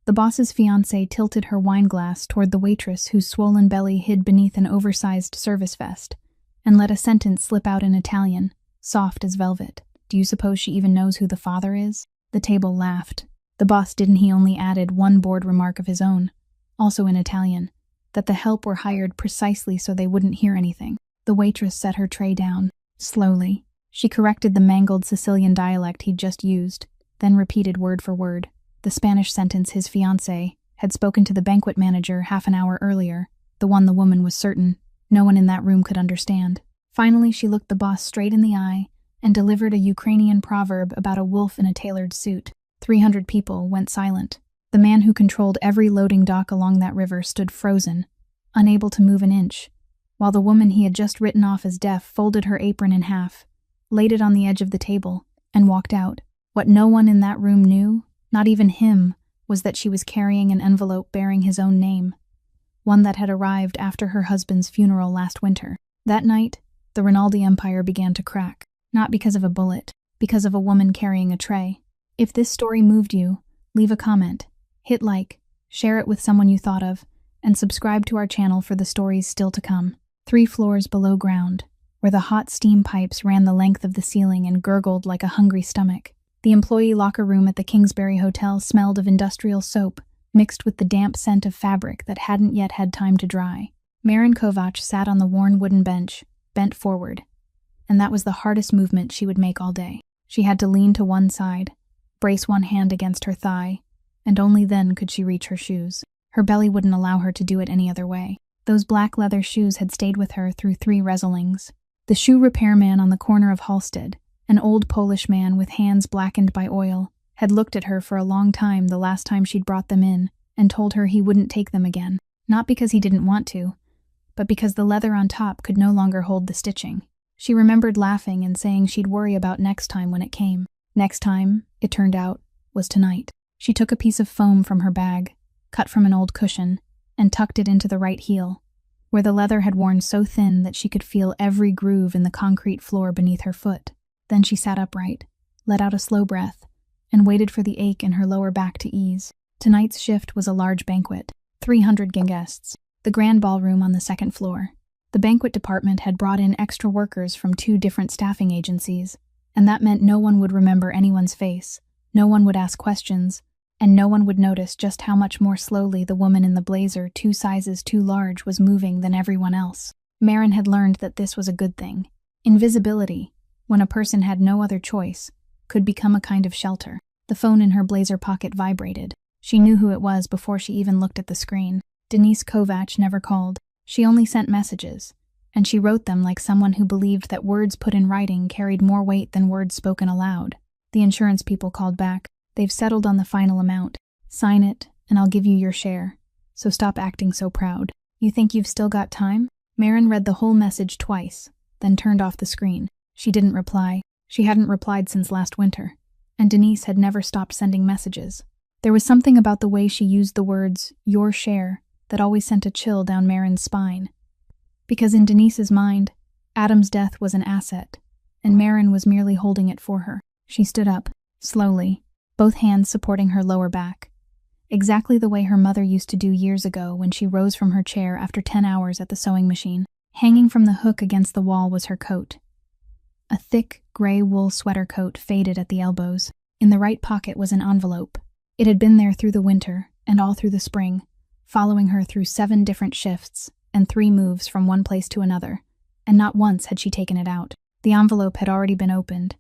The boss's fiancée tilted her wine glass toward the waitress whose swollen belly hid beneath an oversized service vest, and let a sentence slip out in Italian, soft as velvet. Do you suppose she even knows who the father is? The table laughed. The boss didn't. He only added one bored remark of his own, also in Italian, that the help were hired precisely so they wouldn't hear anything. The waitress set her tray down. Slowly, she corrected the mangled Sicilian dialect he'd just used, then repeated word for word the Spanish sentence his fiancée had spoken to the banquet manager half an hour earlier, the one the woman was certain no one in that room could understand. Finally, she looked the boss straight in the eye and delivered a Ukrainian proverb about a wolf in a tailored suit. 300 people went silent. The man who controlled every loading dock along that river stood frozen, unable to move an inch, while the woman he had just written off as deaf folded her apron in half, laid it on the edge of the table, and walked out. What no one in that room knew, not even him, was that she was carrying an envelope bearing his own name, one that had arrived after her husband's funeral last winter. That night, the Rinaldi empire began to crack, not because of a bullet, because of a woman carrying a tray. If this story moved you, leave a comment, hit like, share it with someone you thought of, and subscribe to our channel for the stories still to come. 3 floors below ground, where the hot steam pipes ran the length of the ceiling and gurgled like a hungry stomach. The employee locker room at the Kingsbury Hotel smelled of industrial soap, mixed with the damp scent of fabric that hadn't yet had time to dry. Marin Kovac sat on the worn wooden bench, bent forward, and that was the hardest movement she would make all day. She had to lean to one side, brace one hand against her thigh, and only then could she reach her shoes. Her belly wouldn't allow her to do it any other way. Those black leather shoes had stayed with her through 3 wrestlings. The shoe repairman on the corner of Halsted, an old Polish man with hands blackened by oil, had looked at her for a long time the last time she'd brought them in and told her he wouldn't take them again. Not because he didn't want to, but because the leather on top could no longer hold the stitching. She remembered laughing and saying she'd worry about next time when it came. Next time, it turned out, was tonight. She took a piece of foam from her bag, cut from an old cushion, and tucked it into the right heel, where the leather had worn so thin that she could feel every groove in the concrete floor beneath her foot. Then she sat upright, let out a slow breath, and waited for the ache in her lower back to ease. Tonight's shift was a large banquet, 300 guests, the grand ballroom on the 2nd floor. The banquet department had brought in extra workers from 2 different staffing agencies, and that meant no one would remember anyone's face, no one would ask questions, and no one would notice just how much more slowly the woman in the blazer 2 sizes too large was moving than everyone else. Marin had learned that this was a good thing. Invisibility, when a person had no other choice, could become a kind of shelter. The phone in her blazer pocket vibrated. She knew who it was before she even looked at the screen. Denise Kovac never called. She only sent messages, and she wrote them like someone who believed that words put in writing carried more weight than words spoken aloud. The insurance people called back. They've settled on the final amount. Sign it, and I'll give you your share. So stop acting so proud. You think you've still got time? Marin read the whole message twice, then turned off the screen. She didn't reply. She hadn't replied since last winter, and Denise had never stopped sending messages. There was something about the way she used the words, your share, that always sent a chill down Marin's spine. Because in Denise's mind, Adam's death was an asset, and Marin was merely holding it for her. She stood up, slowly, both hands supporting her lower back, exactly the way her mother used to do years ago when she rose from her chair after 10 hours at the sewing machine. Hanging from the hook against the wall was her coat. A thick, gray wool sweater coat faded at the elbows. In the right pocket was an envelope. It had been there through the winter and all through the spring, following her through 7 different shifts and 3 moves from one place to another, and not once had she taken it out. The envelope had already been opened,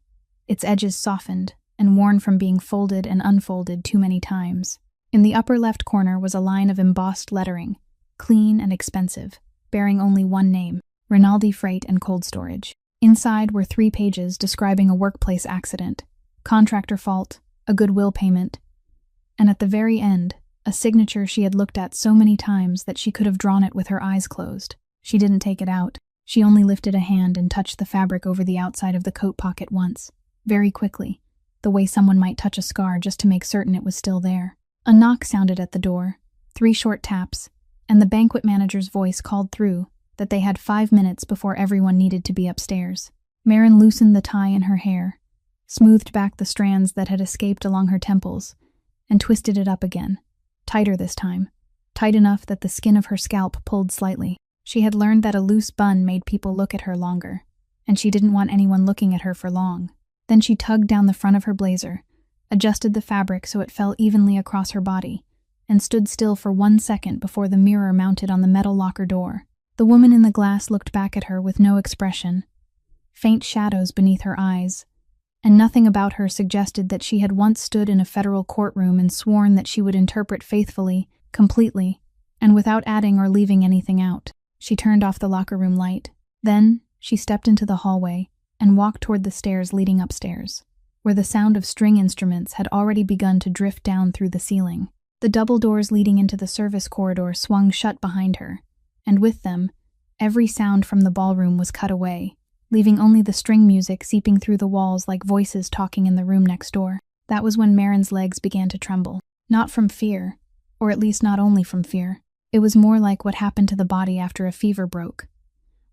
its edges softened and worn from being folded and unfolded too many times. In the upper left corner was a line of embossed lettering, clean and expensive, bearing only one name, Rinaldi Freight and Cold Storage. Inside were 3 pages describing a workplace accident, contractor fault, a goodwill payment, and at the very end, a signature she had looked at so many times that she could have drawn it with her eyes closed. She didn't take it out. She only lifted a hand and touched the fabric over the outside of the coat pocket once, very quickly, the way someone might touch a scar just to make certain it was still there. A knock sounded at the door, 3 short taps, and the banquet manager's voice called through that they had 5 minutes before everyone needed to be upstairs. Marin loosened the tie in her hair, smoothed back the strands that had escaped along her temples, and twisted it up again, tighter this time, tight enough that the skin of her scalp pulled slightly. She had learned that a loose bun made people look at her longer, and she didn't want anyone looking at her for long. Then she tugged down the front of her blazer, adjusted the fabric so it fell evenly across her body, and stood still for 1 second before the mirror mounted on the metal locker door. The woman in the glass looked back at her with no expression, faint shadows beneath her eyes, and nothing about her suggested that she had once stood in a federal courtroom and sworn that she would interpret faithfully, completely, and without adding or leaving anything out. She turned off the locker room light. Then, she stepped into the hallway and walked toward the stairs leading upstairs, where the sound of string instruments had already begun to drift down through the ceiling. The double doors leading into the service corridor swung shut behind her, and with them, every sound from the ballroom was cut away, leaving only the string music seeping through the walls like voices talking in the room next door. That was when Marin's legs began to tremble. Not from fear, or at least not only from fear. It was more like what happened to the body after a fever broke,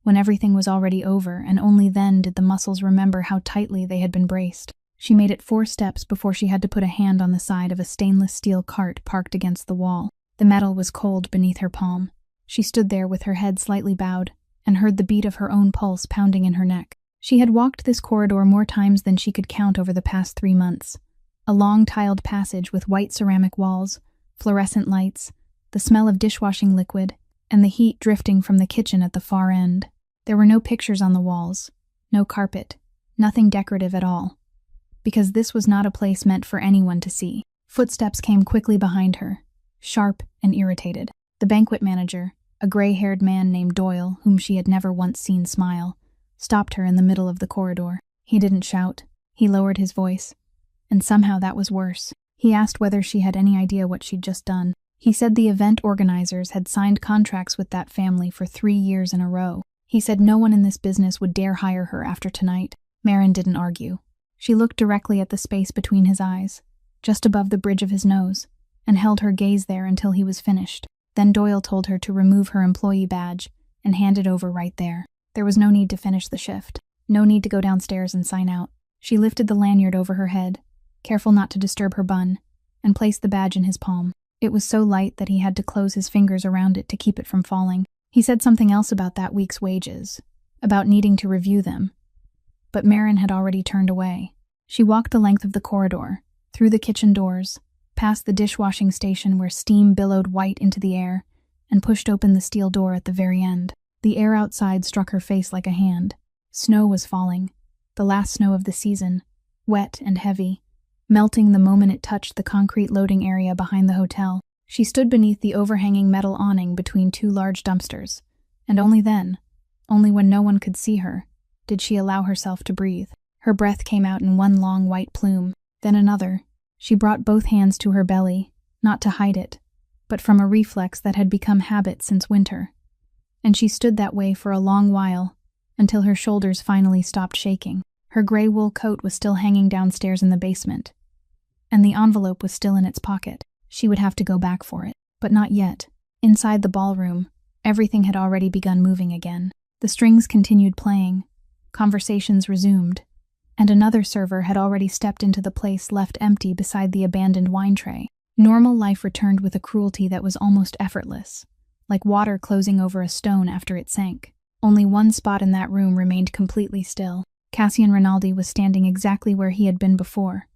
when everything was already over, and only then did the muscles remember how tightly they had been braced. She made it 4 steps before she had to put a hand on the side of a stainless steel cart parked against the wall. The metal was cold beneath her palm. She stood there with her head slightly bowed, and heard the beat of her own pulse pounding in her neck. She had walked this corridor more times than she could count over the past 3 months. A long tiled passage with white ceramic walls, fluorescent lights, the smell of dishwashing liquid, and the heat drifting from the kitchen at the far end. There were no pictures on the walls, no carpet, nothing decorative at all, because this was not a place meant for anyone to see. Footsteps came quickly behind her, sharp and irritated. The banquet manager, a gray-haired man named Doyle, whom she had never once seen smile, stopped her in the middle of the corridor. He didn't shout. He lowered his voice, and somehow that was worse. He asked whether she had any idea what she'd just done. He said the event organizers had signed contracts with that family for 3 years in a row. He said no one in this business would dare hire her after tonight. Marin didn't argue. She looked directly at the space between his eyes, just above the bridge of his nose, and held her gaze there until he was finished. Then Doyle told her to remove her employee badge and hand it over right there. There was no need to finish the shift. No need to go downstairs and sign out. She lifted the lanyard over her head, careful not to disturb her bun, and placed the badge in his palm. It was so light that he had to close his fingers around it to keep it from falling. He said something else about that week's wages, about needing to review them. But Marin had already turned away. She walked the length of the corridor, through the kitchen doors, past the dishwashing station where steam billowed white into the air, and pushed open the steel door at the very end. The air outside struck her face like a hand. Snow was falling, the last snow of the season, wet and heavy, melting the moment it touched the concrete loading area behind the hotel. She stood beneath the overhanging metal awning between 2 large dumpsters, and only then, only when no one could see her, did she allow herself to breathe. Her breath came out in one long white plume, then another. She brought both hands to her belly, not to hide it, but from a reflex that had become habit since winter. And she stood that way for a long while, until her shoulders finally stopped shaking. Her gray wool coat was still hanging downstairs in the basement, and the envelope was still in its pocket. She would have to go back for it, but not yet. Inside the ballroom, everything had already begun moving again. The strings continued playing, conversations resumed, and another server had already stepped into the place left empty beside the abandoned wine tray. Normal life returned with a cruelty that was almost effortless, like water closing over a stone after it sank. Only one spot in that room remained completely still. Cassian Rinaldi was standing exactly where he had been before,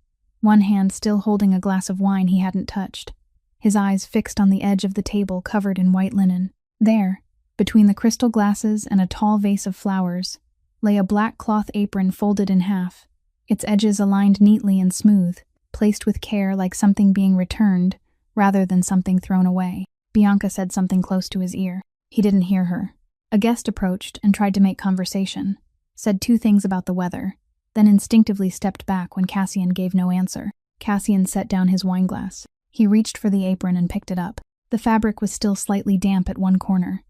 one hand still holding a glass of wine he hadn't touched, his eyes fixed on the edge of the table covered in white linen. There, between the crystal glasses and a tall vase of flowers, lay a black cloth apron folded in half, its edges aligned neatly and smooth, placed with care like something being returned rather than something thrown away. Bianca said something close to his ear. He didn't hear her. A guest approached and tried to make conversation, said 2 things about the weather, then instinctively stepped back when Cassian gave no answer. Cassian set down his wineglass. He reached for the apron and picked it up. The fabric was still slightly damp at one corner,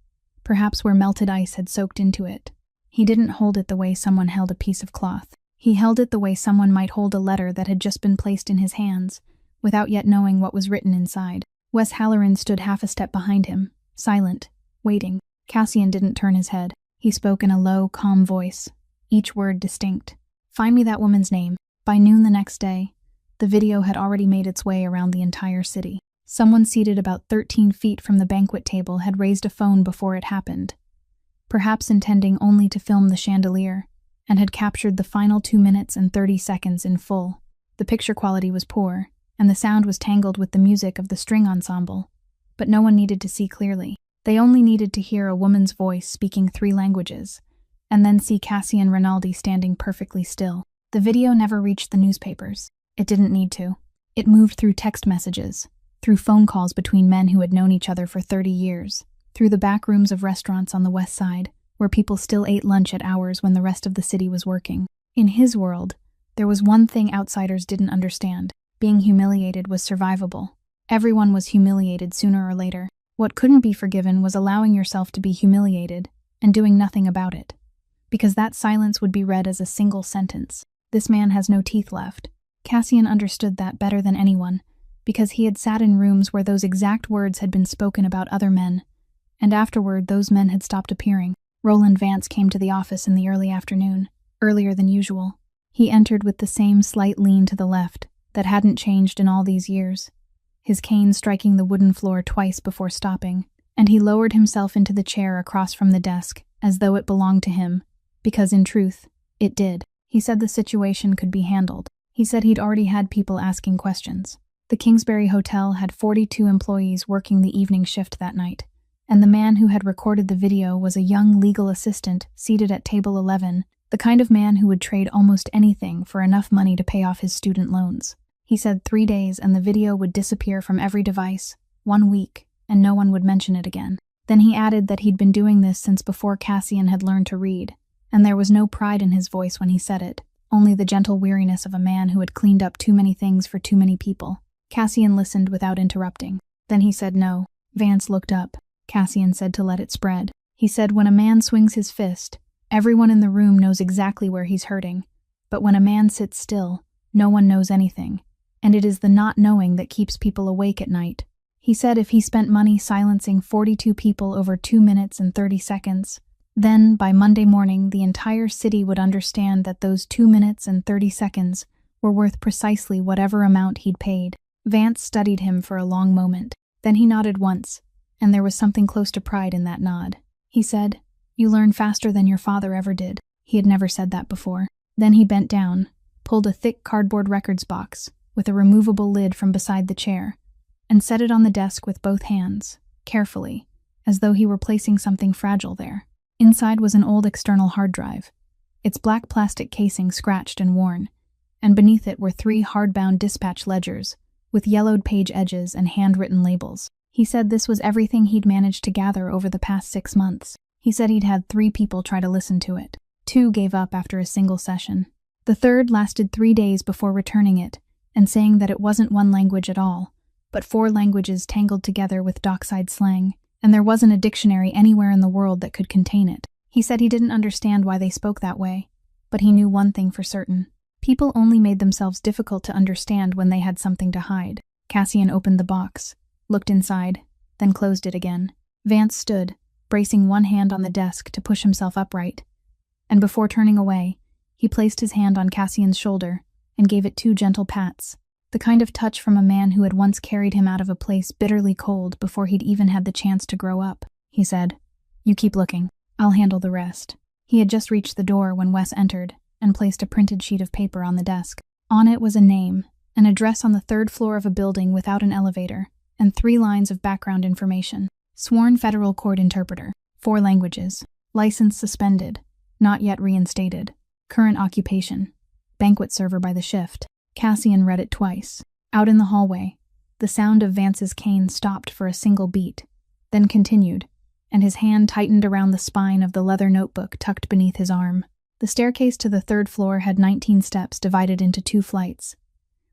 perhaps where melted ice had soaked into it. He didn't hold it the way someone held a piece of cloth. He held it the way someone might hold a letter that had just been placed in his hands, without yet knowing what was written inside. Wes Halloran stood half a step behind him, silent, waiting. Cassian didn't turn his head. He spoke in a low, calm voice, each word distinct. "Find me that woman's name." By noon the next day, the video had already made its way around the entire city. Someone seated about 13 feet from the banquet table had raised a phone before it happened, perhaps intending only to film the chandelier, and had captured the final 2 minutes and 30 seconds in full. The picture quality was poor, and the sound was tangled with the music of the string ensemble, but no one needed to see clearly. They only needed to hear a woman's voice speaking 3 languages, and then see Cassie and Rinaldi standing perfectly still. The video never reached the newspapers. It didn't need to. It moved through text messages, through phone calls between men who had known each other for 30 years, through the back rooms of restaurants on the west side, where people still ate lunch at hours when the rest of the city was working. In his world, there was one thing outsiders didn't understand. Being humiliated was survivable. Everyone was humiliated sooner or later. What couldn't be forgiven was allowing yourself to be humiliated and doing nothing about it, because that silence would be read as a single sentence. This man has no teeth left. Cassian understood that better than anyone, because he had sat in rooms where those exact words had been spoken about other men, and afterward those men had stopped appearing. Roland Vance came to the office in the early afternoon, earlier than usual. He entered with the same slight lean to the left that hadn't changed in all these years, his cane striking the wooden floor twice before stopping, and he lowered himself into the chair across from the desk as though it belonged to him, because in truth, it did. He said the situation could be handled. He said he'd already had people asking questions. The Kingsbury Hotel had 42 employees working the evening shift that night, and the man who had recorded the video was a young legal assistant seated at table 11, the kind of man who would trade almost anything for enough money to pay off his student loans. He said 3 days and the video would disappear from every device, 1 week, and no one would mention it again. Then he added that he'd been doing this since before Cassian had learned to read, and there was no pride in his voice when he said it, only the gentle weariness of a man who had cleaned up too many things for too many people. Cassian listened without interrupting. Then he said no. Vance looked up. Cassian said to let it spread. He said when a man swings his fist, everyone in the room knows exactly where he's hurting, but when a man sits still, no one knows anything, and it is the not knowing that keeps people awake at night. He said if he spent money silencing 42 people over 2 minutes and 30 seconds, then, by Monday morning, the entire city would understand that those 2 minutes and 30 seconds were worth precisely whatever amount he'd paid. Vance studied him for a long moment. Then he nodded once, and there was something close to pride in that nod. He said, "You learn faster than your father ever did." He had never said that before. Then he bent down, pulled a thick cardboard records box with a removable lid from beside the chair, and set it on the desk with both hands, carefully, as though he were placing something fragile there. Inside was an old external hard drive, its black plastic casing scratched and worn, and beneath it were 3 hard-bound dispatch ledgers with yellowed page edges and handwritten labels. He said this was everything he'd managed to gather over the past 6 months. He said he'd had 3 people try to listen to it. 2 gave up after a single session. The third lasted 3 days before returning it and saying that it wasn't one language at all, but 4 languages tangled together with dockside slang, and there wasn't a dictionary anywhere in the world that could contain it. He said he didn't understand why they spoke that way, but he knew one thing for certain. People only made themselves difficult to understand when they had something to hide. Cassian opened the box, looked inside, then closed it again. Vance stood, bracing one hand on the desk to push himself upright, and before turning away, he placed his hand on Cassian's shoulder and gave it 2 gentle pats, the kind of touch from a man who had once carried him out of a place bitterly cold before he'd even had the chance to grow up. He said, "You keep looking. I'll handle the rest." He had just reached the door when Wes entered and placed a printed sheet of paper on the desk. On it was a name, an address on the 3rd floor of a building without an elevator, and 3 lines of background information. Sworn federal court interpreter. 4 languages. License suspended. Not yet reinstated. Current occupation. Banquet server by the shift. Cassian read it twice. Out in the hallway, the sound of Vance's cane stopped for a single beat, then continued, and his hand tightened around the spine of the leather notebook tucked beneath his arm. The staircase to the 3rd floor had 19 steps divided into 2 flights,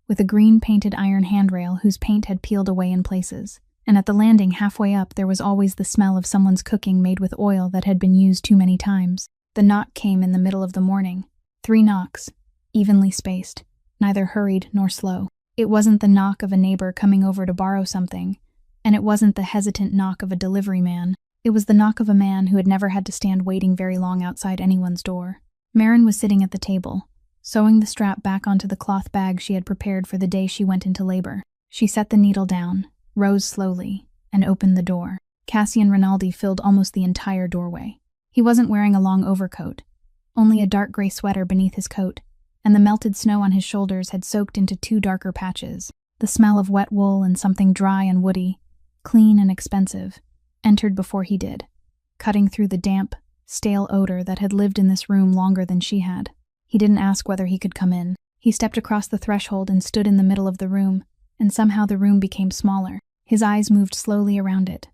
with a green painted iron handrail whose paint had peeled away in places, and at the landing halfway up there was always the smell of someone's cooking made with oil that had been used too many times. The knock came in the middle of the morning. 3 knocks, evenly spaced, neither hurried nor slow. It wasn't the knock of a neighbor coming over to borrow something, and it wasn't the hesitant knock of a delivery man. It was the knock of a man who had never had to stand waiting very long outside anyone's door. Marin was sitting at the table, sewing the strap back onto the cloth bag she had prepared for the day she went into labor. She set the needle down, rose slowly, and opened the door. Cassian Rinaldi filled almost the entire doorway. He wasn't wearing a long overcoat, only a dark gray sweater beneath his coat, and the melted snow on his shoulders had soaked into 2 darker patches. The smell of wet wool and something dry and woody, clean and expensive, entered before he did, cutting through the damp, stale odor that had lived in this room longer than she had. He didn't ask whether he could come in. He stepped across the threshold and stood in the middle of the room, and somehow the room became smaller. His eyes moved slowly around it,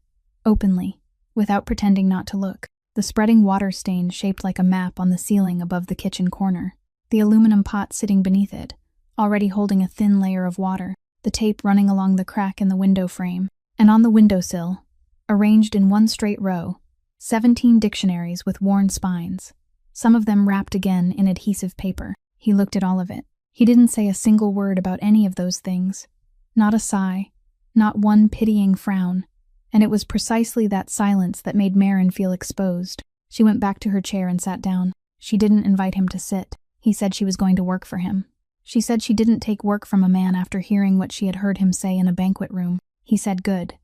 openly, without pretending not to look. The spreading water stain shaped like a map on the ceiling above the kitchen corner. The aluminum pot sitting beneath it, already holding a thin layer of water. The tape running along the crack in the window frame. And on the windowsill, arranged in one straight row, 17 dictionaries with worn spines, some of them wrapped again in adhesive paper. He looked at all of it. He didn't say a single word about any of those things. Not a sigh, not one pitying frown. And it was precisely that silence that made Maren feel exposed. She went back to her chair and sat down. She didn't invite him to sit. He said she was going to work for him. She said she didn't take work from a man after hearing what she had heard him say in a banquet room. He said good,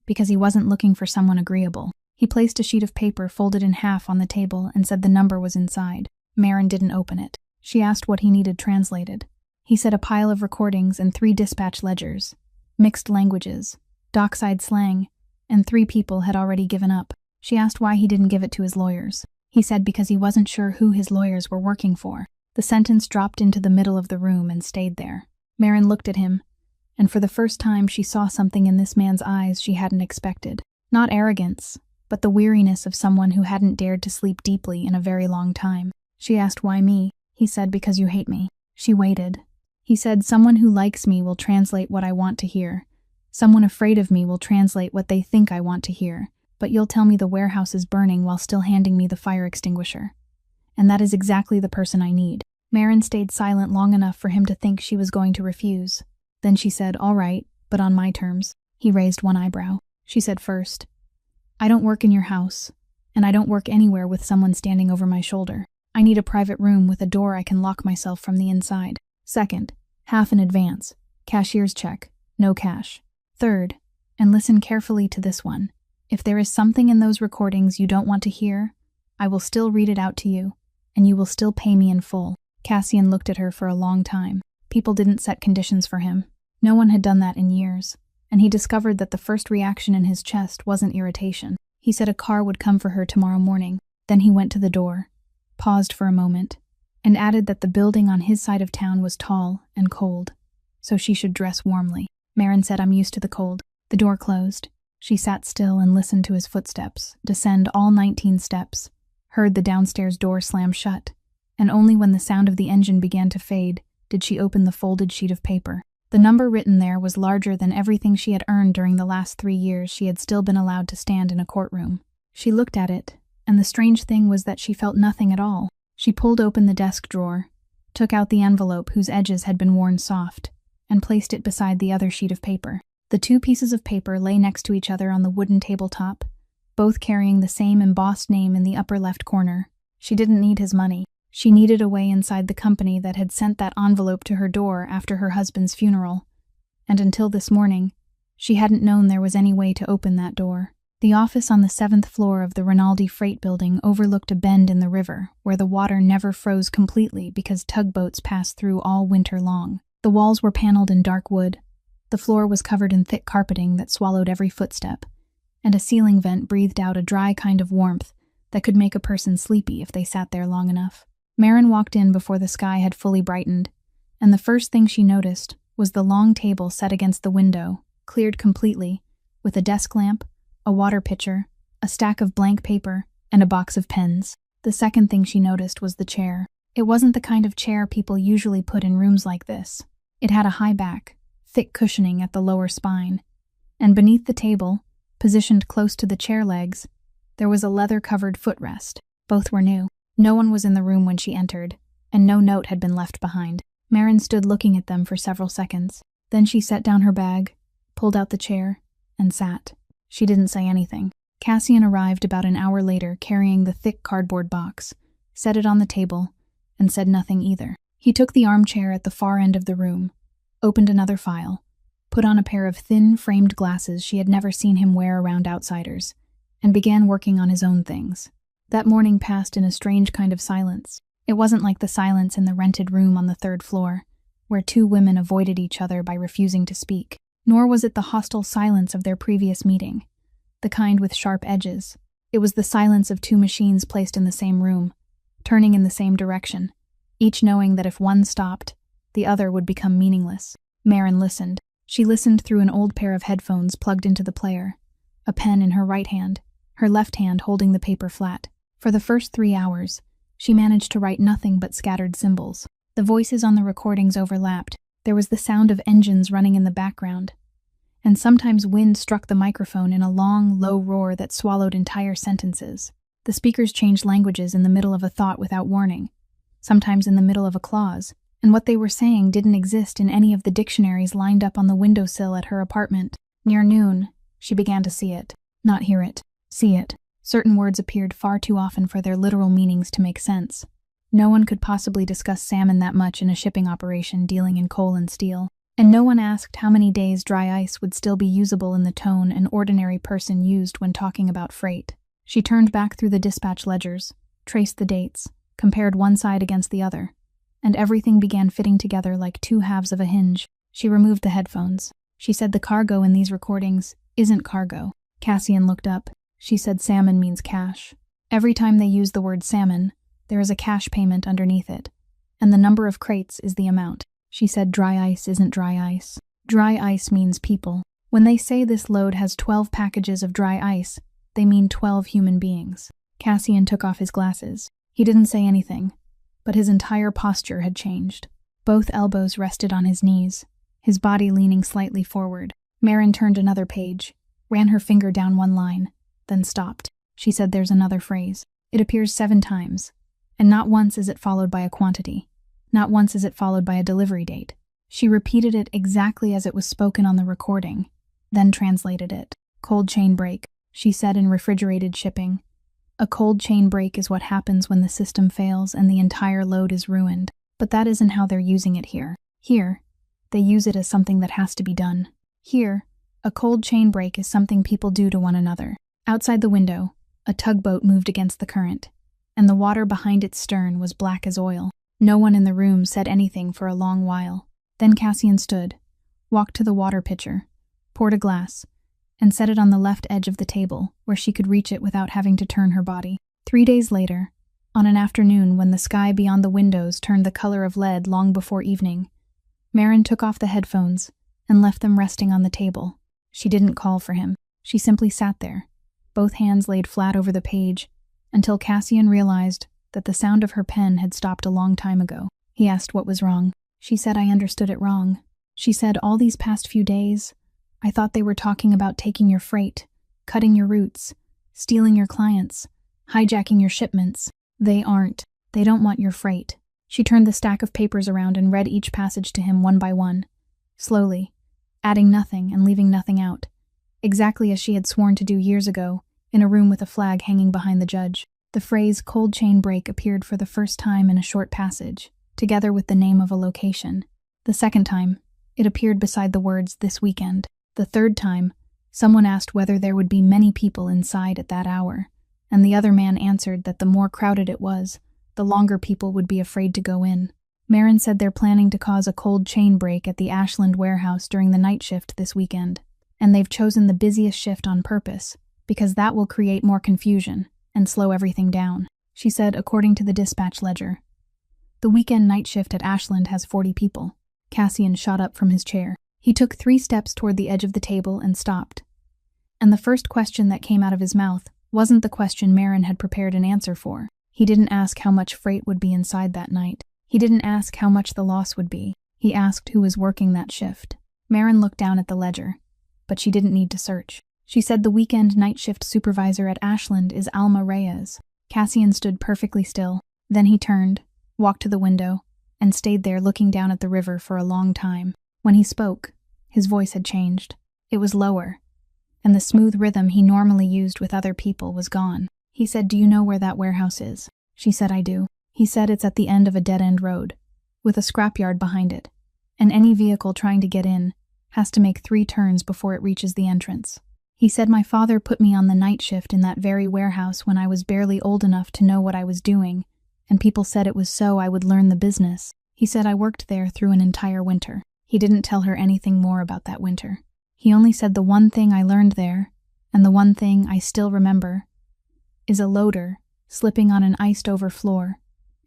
because he wasn't looking for someone agreeable. He placed a sheet of paper folded in half on the table and said the number was inside. Maren didn't open it. She asked what he needed translated. He said a pile of recordings and 3 dispatch ledgers, mixed languages, dockside slang, and 3 people had already given up. She asked why he didn't give it to his lawyers. He said because he wasn't sure who his lawyers were working for. The sentence dropped into the middle of the room and stayed there. Maren looked at him, and for the first time she saw something in this man's eyes she hadn't expected. Not arrogance, but the weariness of someone who hadn't dared to sleep deeply in a very long time. She asked why me. He said because you hate me. She waited. He said someone who likes me will translate what I want to hear. Someone afraid of me will translate what they think I want to hear. But you'll tell me the warehouse is burning while still handing me the fire extinguisher. And that is exactly the person I need. Maren stayed silent long enough for him to think she was going to refuse. Then she said, all right, but on my terms. He raised one eyebrow. She said first, I don't work in your house, and I don't work anywhere with someone standing over my shoulder. I need a private room with a door I can lock myself from the inside. Second, half in advance. Cashier's check, no cash. Third, and listen carefully to this one. If there is something in those recordings you don't want to hear, I will still read it out to you, and you will still pay me in full. Cassian looked at her for a long time. People didn't set conditions for him. No one had done that in years, and he discovered that the first reaction in his chest wasn't irritation. He said a car would come for her tomorrow morning. Then he went to the door, paused for a moment, and added that the building on his side of town was tall and cold, so she should dress warmly. Maren said, I'm used to the cold. The door closed. She sat still and listened to his footsteps descend all 19 steps, heard the downstairs door slam shut, and only when the sound of the engine began to fade did she open the folded sheet of paper. The number written there was larger than everything she had earned during the last 3 years she had still been allowed to stand in a courtroom. She looked at it, and the strange thing was that she felt nothing at all. She pulled open the desk drawer, took out the envelope whose edges had been worn soft, and placed it beside the other sheet of paper. The 2 pieces of paper lay next to each other on the wooden tabletop, both carrying the same embossed name in the upper left corner. She didn't need his money. She needed a way inside the company that had sent that envelope to her door after her husband's funeral, and until this morning, she hadn't known there was any way to open that door. The office on the 7th floor of the Rinaldi Freight Building overlooked a bend in the river where the water never froze completely because tugboats passed through all winter long. The walls were paneled in dark wood. The floor was covered in thick carpeting that swallowed every footstep, and a ceiling vent breathed out a dry kind of warmth that could make a person sleepy if they sat there long enough. Maren walked in before the sky had fully brightened, and the first thing she noticed was the long table set against the window, cleared completely, with a desk lamp, a water pitcher, a stack of blank paper, and a box of pens. The second thing she noticed was the chair. It wasn't the kind of chair people usually put in rooms like this. It had a high back, thick cushioning at the lower spine, and beneath the table, positioned close to the chair legs, there was a leather-covered footrest. Both were new. No one was in the room when she entered, and no note had been left behind. Maren stood looking at them for several seconds. Then she set down her bag, pulled out the chair, and sat. She didn't say anything. Cassian arrived about an hour later carrying the thick cardboard box, set it on the table, and said nothing either. He took the armchair at the far end of the room, opened another file, put on a pair of thin, framed glasses she had never seen him wear around outsiders, and began working on his own things. That morning passed in a strange kind of silence. It wasn't like the silence in the rented room on the 3rd floor, where 2 women avoided each other by refusing to speak. Nor was it the hostile silence of their previous meeting, the kind with sharp edges. It was the silence of 2 machines placed in the same room, turning in the same direction, each knowing that if one stopped, the other would become meaningless. Maren listened. She listened through an old pair of headphones plugged into the player, a pen in her right hand, her left hand holding the paper flat. For the first 3 hours, she managed to write nothing but scattered symbols. The voices on the recordings overlapped. There was the sound of engines running in the background, and sometimes wind struck the microphone in a long, low roar that swallowed entire sentences. The speakers changed languages in the middle of a thought without warning, sometimes in the middle of a clause, and what they were saying didn't exist in any of the dictionaries lined up on the windowsill at her apartment. Near noon, she began to see it. Not hear it. See it. Certain words appeared far too often for their literal meanings to make sense. No one could possibly discuss salmon that much in a shipping operation dealing in coal and steel, and no one asked how many days dry ice would still be usable in the tone an ordinary person used when talking about freight. She turned back through the dispatch ledgers, traced the dates, compared one side against the other, and everything began fitting together like 2 halves of a hinge. She removed the headphones. She said the cargo in these recordings isn't cargo. Cassian looked up. She said salmon means cash. Every time they use the word salmon, there is a cash payment underneath it, and the number of crates is the amount. She said dry ice isn't dry ice. Dry ice means people. When they say this load has 12 packages of dry ice, they mean 12 human beings. Cassian took off his glasses. He didn't say anything, but his entire posture had changed. Both elbows rested on his knees, his body leaning slightly forward. Maren turned another page, ran her finger down one line, then stopped. She said there's another phrase. It appears 7 times, and not once is it followed by a quantity. Not once is it followed by a delivery date. She repeated it exactly as it was spoken on the recording, then translated it. Cold chain break, she said in refrigerated shipping. A cold chain break is what happens when the system fails and the entire load is ruined. But that isn't how they're using it here. Here, they use it as something that has to be done. Here, a cold chain break is something people do to one another. Outside the window, a tugboat moved against the current, and the water behind its stern was black as oil. No one in the room said anything for a long while. Then Cassian stood, walked to the water pitcher, poured a glass, and set it on the left edge of the table where she could reach it without having to turn her body. 3 days later, on an afternoon when the sky beyond the windows turned the color of lead long before evening, Maren took off the headphones and left them resting on the table. She didn't call for him. She simply sat there, both hands laid flat over the page, until Cassian realized that the sound of her pen had stopped a long time ago. He asked what was wrong. She said, I understood it wrong. She said, all these past few days, I thought they were talking about taking your freight, cutting your routes, stealing your clients, hijacking your shipments. They aren't. They don't want your freight. She turned the stack of papers around and read each passage to him one by one, slowly, adding nothing and leaving nothing out, exactly as she had sworn to do years ago, in a room with a flag hanging behind the judge. The phrase cold chain break appeared for the first time in a short passage, together with the name of a location. The second time, it appeared beside the words this weekend. The third time, someone asked whether there would be many people inside at that hour, and the other man answered that the more crowded it was, the longer people would be afraid to go in. Maren said they're planning to cause a cold chain break at the Ashland warehouse during the night shift this weekend, and they've chosen the busiest shift on purpose, because that will create more confusion and slow everything down. She said, according to the dispatch ledger, the weekend night shift at Ashland has 40 people. Cassian shot up from his chair. He took 3 steps toward the edge of the table and stopped. And the first question that came out of his mouth wasn't the question Maren had prepared an answer for. He didn't ask how much freight would be inside that night. He didn't ask how much the loss would be. He asked who was working that shift. Maren looked down at the ledger, but she didn't need to search. She said the weekend night shift supervisor at Ashland is Alma Reyes. Cassian stood perfectly still. Then he turned, walked to the window, and stayed there looking down at the river for a long time. When he spoke, his voice had changed. It was lower, and the smooth rhythm he normally used with other people was gone. He said, do you know where that warehouse is? She said, I do. He said it's at the end of a dead-end road, with a scrapyard behind it, and any vehicle trying to get in Has to make 3 turns before it reaches the entrance. He said my father put me on the night shift in that very warehouse when I was barely old enough to know what I was doing, and people said it was so I would learn the business. He said I worked there through an entire winter. He didn't tell her anything more about that winter. He only said the one thing I learned there, and the one thing I still remember, is a loader slipping on an iced-over floor,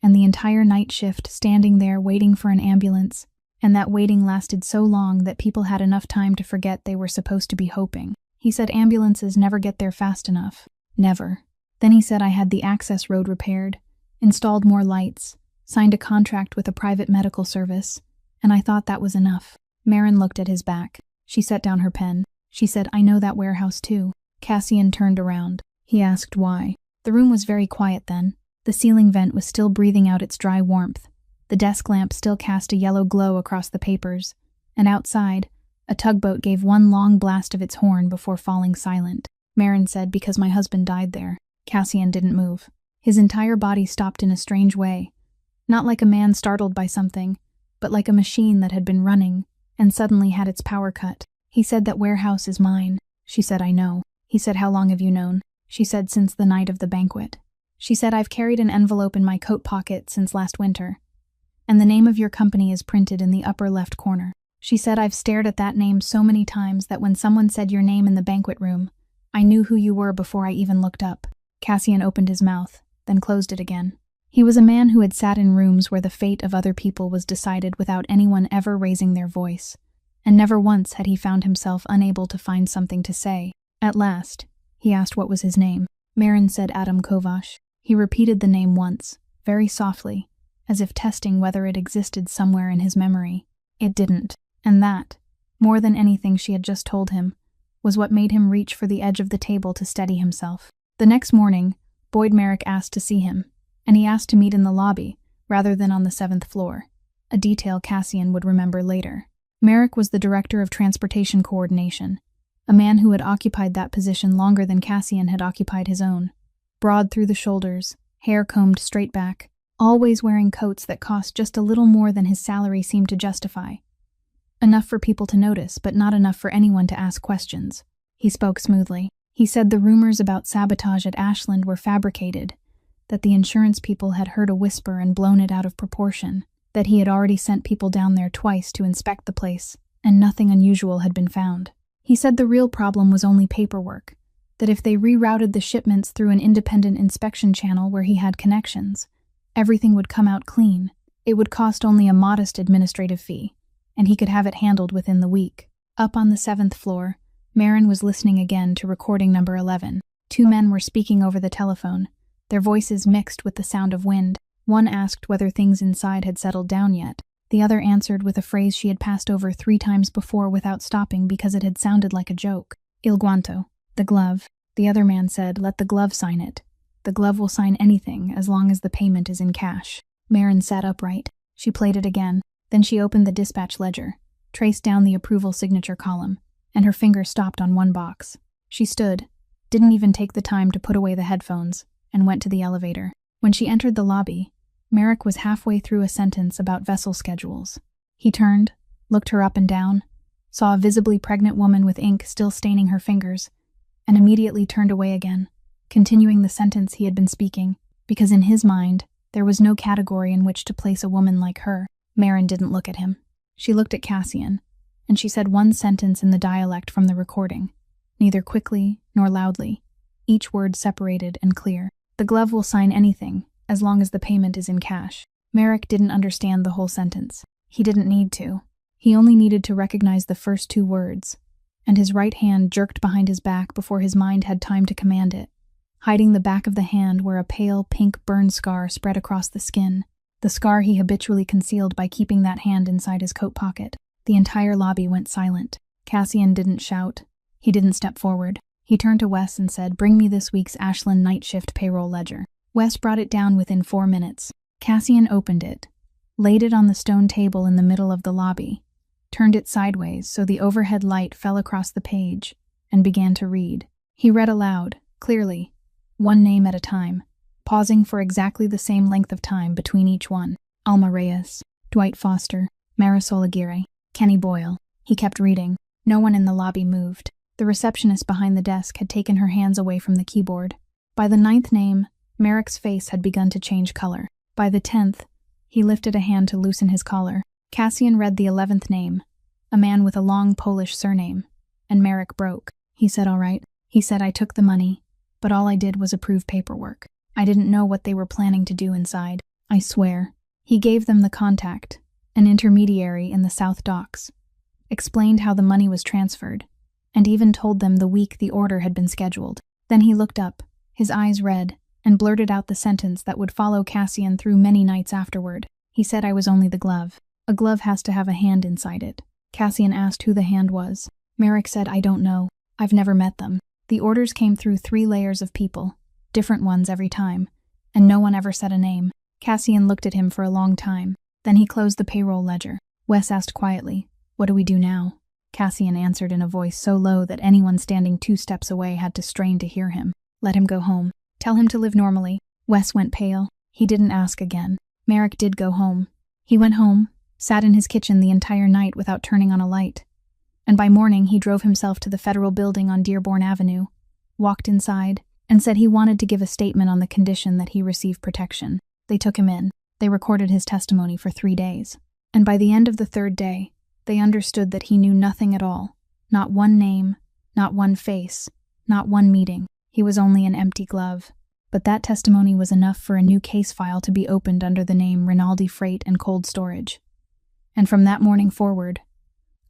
and the entire night shift standing there waiting for an ambulance, and that waiting lasted so long that people had enough time to forget they were supposed to be hoping. He said ambulances never get there fast enough. Never. Then he said I had the access road repaired, installed more lights, signed a contract with a private medical service, and I thought that was enough. Marin looked at his back. She set down her pen. She said, I know that warehouse too. Cassian turned around. He asked why. The room was very quiet then. The ceiling vent was still breathing out its dry warmth. The desk lamp still cast a yellow glow across the papers, and outside, a tugboat gave one long blast of its horn before falling silent. Marin said, because my husband died there. Cassian didn't move. His entire body stopped in a strange way. Not like a man startled by something, but like a machine that had been running and suddenly had its power cut. He said that warehouse is mine. She said, I know. He said, how long have you known? She said, since the night of the banquet. She said, I've carried an envelope in my coat pocket since last winter, and the name of your company is printed in the upper left corner. She said, I've stared at that name so many times that when someone said your name in the banquet room, I knew who you were before I even looked up. Cassian opened his mouth, then closed it again. He was a man who had sat in rooms where the fate of other people was decided without anyone ever raising their voice, and never once had he found himself unable to find something to say. At last, he asked what was his name. Marin said Adam Kovash. He repeated the name once, very softly, as if testing whether it existed somewhere in his memory. It didn't, and that, more than anything she had just told him, was what made him reach for the edge of the table to steady himself. The next morning, Boyd Merrick asked to see him, and he asked to meet in the lobby, rather than on the 7th floor, a detail Cassian would remember later. Merrick was the director of transportation coordination, a man who had occupied that position longer than Cassian had occupied his own. Broad through the shoulders, hair combed straight back, always wearing coats that cost just a little more than his salary seemed to justify. Enough for people to notice, but not enough for anyone to ask questions. He spoke smoothly. He said the rumors about sabotage at Ashland were fabricated, that the insurance people had heard a whisper and blown it out of proportion, that he had already sent people down there twice to inspect the place, and nothing unusual had been found. He said the real problem was only paperwork, that if they rerouted the shipments through an independent inspection channel where he had connections, everything would come out clean. It would cost only a modest administrative fee, and he could have it handled within the week. Up on the 7th floor, Marin was listening again to recording number 11. 2 men were speaking over the telephone, their voices mixed with the sound of wind. One asked whether things inside had settled down yet. The other answered with a phrase she had passed over 3 times before without stopping because it had sounded like a joke. Il guanto. The glove. The other man said, let the glove sign it. The glove will sign anything as long as the payment is in cash. Marin sat upright. She played it again. Then she opened the dispatch ledger, traced down the approval signature column, and her finger stopped on one box. She stood, didn't even take the time to put away the headphones, and went to the elevator. When she entered the lobby, Merrick was halfway through a sentence about vessel schedules. He turned, looked her up and down, saw a visibly pregnant woman with ink still staining her fingers, and immediately turned away again, continuing the sentence he had been speaking, because in his mind, there was no category in which to place a woman like her. Marin didn't look at him. She looked at Cassian, and she said one sentence in the dialect from the recording, neither quickly nor loudly, each word separated and clear. The glove will sign anything, as long as the payment is in cash. Merrick didn't understand the whole sentence. He didn't need to. He only needed to recognize the first 2 words, and his right hand jerked behind his back before his mind had time to command it, hiding the back of the hand where a pale pink burn scar spread across the skin, the scar he habitually concealed by keeping that hand inside his coat pocket. The entire lobby went silent. Cassian didn't shout. He didn't step forward. He turned to Wes and said, bring me this week's Ashland night shift payroll ledger. Wes brought it down within 4 minutes. Cassian opened it, laid it on the stone table in the middle of the lobby, turned it sideways so the overhead light fell across the page, and began to read. He read aloud, clearly, one name at a time, pausing for exactly the same length of time between each one. Alma Reyes, Dwight Foster, Marisol Aguirre, Kenny Boyle. He kept reading. No one in the lobby moved. The receptionist behind the desk had taken her hands away from the keyboard. By the 9th name, Merrick's face had begun to change color. By the 10th, he lifted a hand to loosen his collar. Cassian read the 11th name, a man with a long Polish surname, and Merrick broke. He said, "All right." He said, "I took the money, but all I did was approve paperwork. I didn't know what they were planning to do inside. I swear." He gave them the contact, an intermediary in the South Docks, explained how the money was transferred, and even told them the week the order had been scheduled. Then he looked up, his eyes red, and blurted out the sentence that would follow Cassian through many nights afterward. He said, "I was only the glove. A glove has to have a hand inside it." Cassian asked who the hand was. Merrick said, "I don't know. I've never met them." The orders came through 3 layers of people, different ones every time, and no one ever said a name. Cassian looked at him for a long time. Then he closed the payroll ledger. Wes asked quietly, "What do we do now?" Cassian answered in a voice so low that anyone standing 2 steps away had to strain to hear him. "Let him go home. Tell him to live normally." Wes went pale. He didn't ask again. Merrick did go home. He went home, sat in his kitchen the entire night without turning on a light. And by morning he drove himself to the federal building on Dearborn Avenue, walked inside, and said he wanted to give a statement on the condition that he receive protection. They took him in. They recorded his testimony for 3 days. And by the end of the 3rd day, they understood that he knew nothing at all. Not one name, not one face, not one meeting. He was only an empty glove. But that testimony was enough for a new case file to be opened under the name Rinaldi Freight and Cold Storage. And from that morning forward,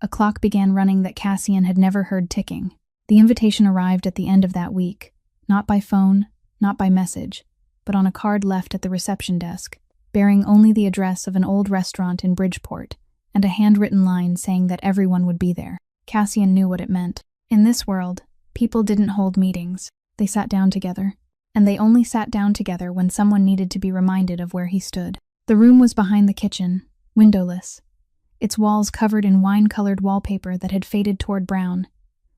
a clock began running that Cassian had never heard ticking. The invitation arrived at the end of that week, not by phone, not by message, but on a card left at the reception desk, bearing only the address of an old restaurant in Bridgeport, and a handwritten line saying that everyone would be there. Cassian knew what it meant. In this world, people didn't hold meetings. They sat down together. And they only sat down together when someone needed to be reminded of where he stood. The room was behind the kitchen, windowless, its walls covered in wine-colored wallpaper that had faded toward brown,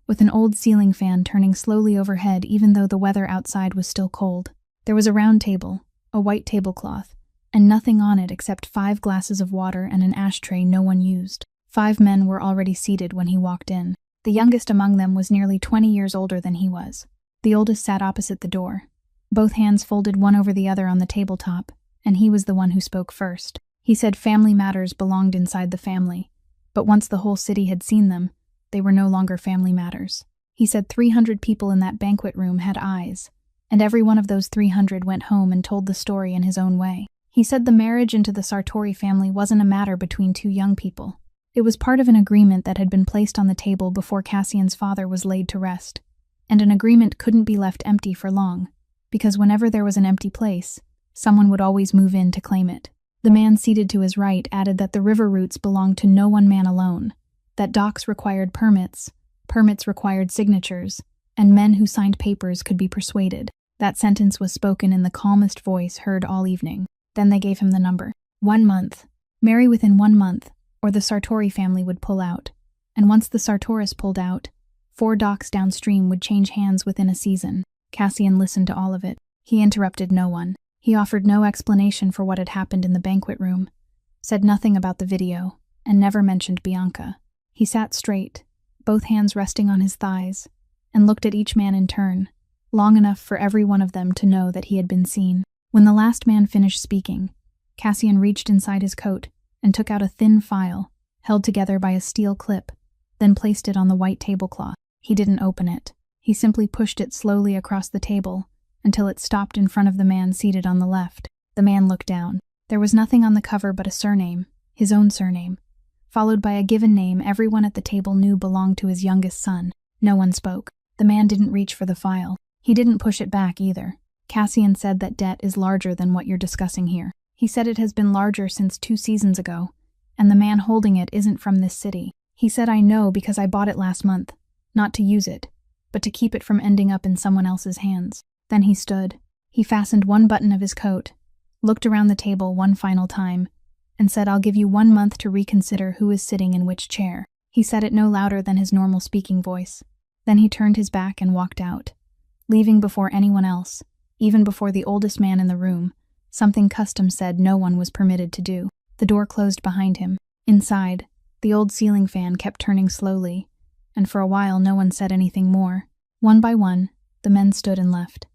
with an old ceiling fan turning slowly overhead even though the weather outside was still cold. There was a round table, a white tablecloth, and nothing on it except 5 glasses of water and an ashtray no one used. 5 men were already seated when he walked in. The youngest among them was nearly 20 years older than he was. The oldest sat opposite the door, both hands folded one over the other on the tabletop, and he was the one who spoke first. He said family matters belonged inside the family, but once the whole city had seen them, they were no longer family matters. He said 300 people in that banquet room had eyes, and every one of those 300 went home and told the story in his own way. He said the marriage into the Sartori family wasn't a matter between 2 young people. It was part of an agreement that had been placed on the table before Cassian's father was laid to rest, and an agreement couldn't be left empty for long, because whenever there was an empty place, someone would always move in to claim it. The man seated to his right added that the river routes belonged to no one man alone, that docks required permits, permits required signatures, and men who signed papers could be persuaded. That sentence was spoken in the calmest voice heard all evening. Then they gave him the number. 1 month. Marry within 1 month, or the Sartori family would pull out. And once the Sartoris pulled out, 4 docks downstream would change hands within a season. Cassian listened to all of it. He interrupted no one. He offered no explanation for what had happened in the banquet room, said nothing about the video, and never mentioned Bianca. He sat straight, both hands resting on his thighs, and looked at each man in turn, long enough for every one of them to know that he had been seen. When the last man finished speaking, Cassian reached inside his coat and took out a thin file, held together by a steel clip, then placed it on the white tablecloth. He didn't open it. He simply pushed it slowly across the table until it stopped in front of the man seated on the left. The man looked down. There was nothing on the cover but a surname, his own surname, followed by a given name everyone at the table knew belonged to his youngest son. No one spoke. The man didn't reach for the file. He didn't push it back either. Cassian said that debt is larger than what you're discussing here. He said it has been larger since 2 seasons ago, and the man holding it isn't from this city. He said, "I know because I bought it last month, not to use it, but to keep it from ending up in someone else's hands." Then he stood. He fastened one button of his coat, looked around the table one final time, and said, "I'll give you 1 month to reconsider who is sitting in which chair." He said it no louder than his normal speaking voice. Then he turned his back and walked out, leaving before anyone else, even before the oldest man in the room, something custom said no one was permitted to do. The door closed behind him. Inside, The old ceiling fan kept turning slowly, and for a while no one said anything more. One by one, the men stood and left,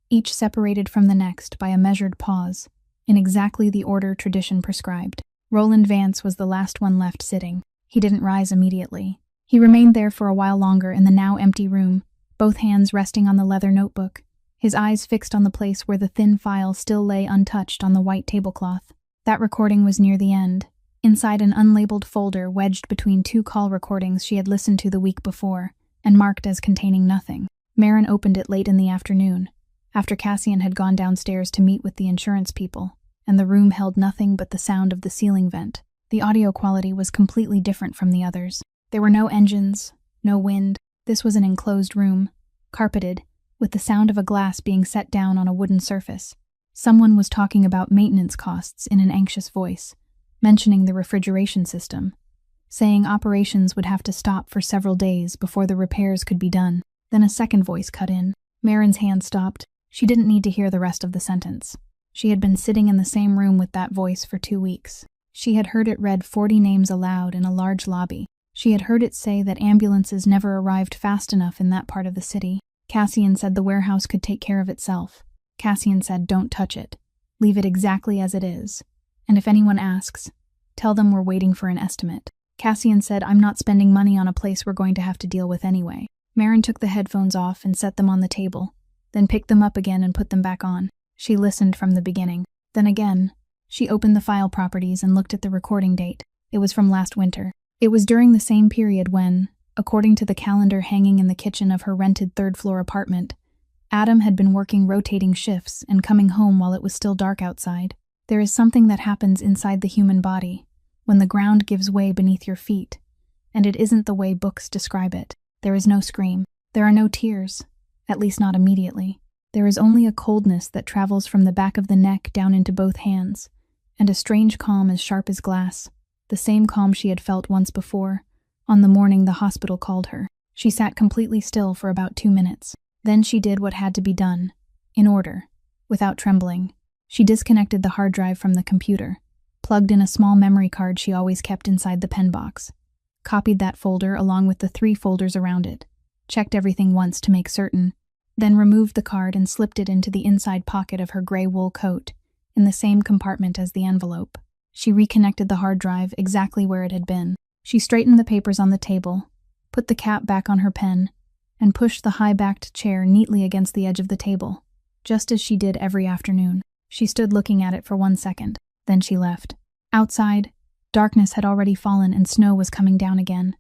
each separated from the next by a measured pause, in exactly the order tradition prescribed. Roland Vance was the last one left sitting. He didn't rise immediately. He remained there for a while longer in the now empty room, both hands resting on the leather notebook, his eyes fixed on the place where the thin file still lay untouched on the white tablecloth. That recording was near the end, inside an unlabeled folder wedged between two call recordings she had listened to the week before, and marked as containing nothing. Marin opened it late in the afternoon, after Cassian had gone downstairs to meet with the insurance people, and the room held nothing but the sound of the ceiling vent. The audio quality was completely different from the others. There were no engines, no wind. This was an enclosed room, carpeted, with the sound of a glass being set down on a wooden surface. Someone was talking about maintenance costs in an anxious voice, mentioning the refrigeration system, saying operations would have to stop for several days before the repairs could be done. Then a second voice cut in. Marin's hand stopped. She didn't need to hear the rest of the sentence. She had been sitting in the same room with that voice for 2 weeks. She had heard it read 40 names aloud in a large lobby. She had heard it say that ambulances never arrived fast enough in that part of the city. Cassian said the warehouse could take care of itself. Cassian said, "Don't touch it. Leave it exactly as it is. And if anyone asks, tell them we're waiting for an estimate." Cassian said, "I'm not spending money on a place we're going to have to deal with anyway." Marin took the headphones off and set them on the table, then picked them up again and put them back on. She listened from the beginning. Then again, she opened the file properties and looked at the recording date. It was from last winter. It was during the same period when, according to the calendar hanging in the kitchen of her rented third-floor apartment, Adam had been working rotating shifts and coming home while it was still dark outside. There is something that happens inside the human body when the ground gives way beneath your feet, and it isn't the way books describe it. There is no scream. There are no tears, at least not immediately. There is only a coldness that travels from the back of the neck down into both hands, and a strange calm as sharp as glass, the same calm she had felt once before, on the morning the hospital called her. She sat completely still for about 2 minutes. Then she did what had to be done, in order, without trembling. She disconnected the hard drive from the computer, plugged in a small memory card she always kept inside the pen box, copied that folder along with the 3 folders around it, checked everything once to make certain, then removed the card and slipped it into the inside pocket of her gray wool coat, in the same compartment as the envelope. She reconnected the hard drive exactly where it had been. She straightened the papers on the table, put the cap back on her pen, and pushed the high-backed chair neatly against the edge of the table, just as she did every afternoon. She stood looking at it for 1 second, then she left. Outside, darkness had already fallen and snow was coming down again.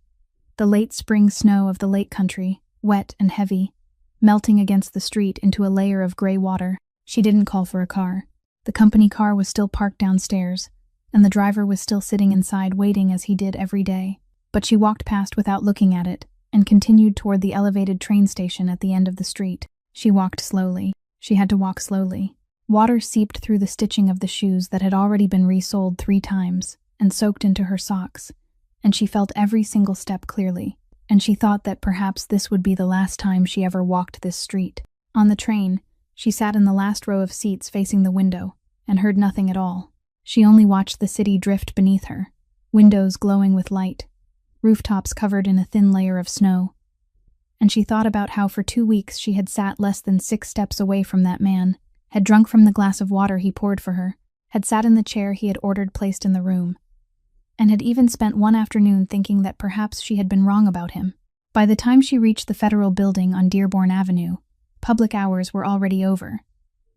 The late spring snow of the lake country, wet and heavy, melting against the street into a layer of gray water. She didn't call for a car. The company car was still parked downstairs, and the driver was still sitting inside waiting as he did every day. But she walked past without looking at it, and continued toward the elevated train station at the end of the street. She walked slowly. She had to walk slowly. Water seeped through the stitching of the shoes that had already been resoled 3 times, and soaked into her socks, and she felt every single step clearly, and she thought that perhaps this would be the last time she ever walked this street. On the train, she sat in the last row of seats facing the window, and heard nothing at all. She only watched the city drift beneath her, windows glowing with light, rooftops covered in a thin layer of snow. And she thought about how for 2 weeks she had sat less than 6 steps away from that man, had drunk from the glass of water he poured for her, had sat in the chair he had ordered placed in the room, and had even spent one afternoon thinking that perhaps she had been wrong about him. By the time she reached the Federal Building on Dearborn Avenue, public hours were already over,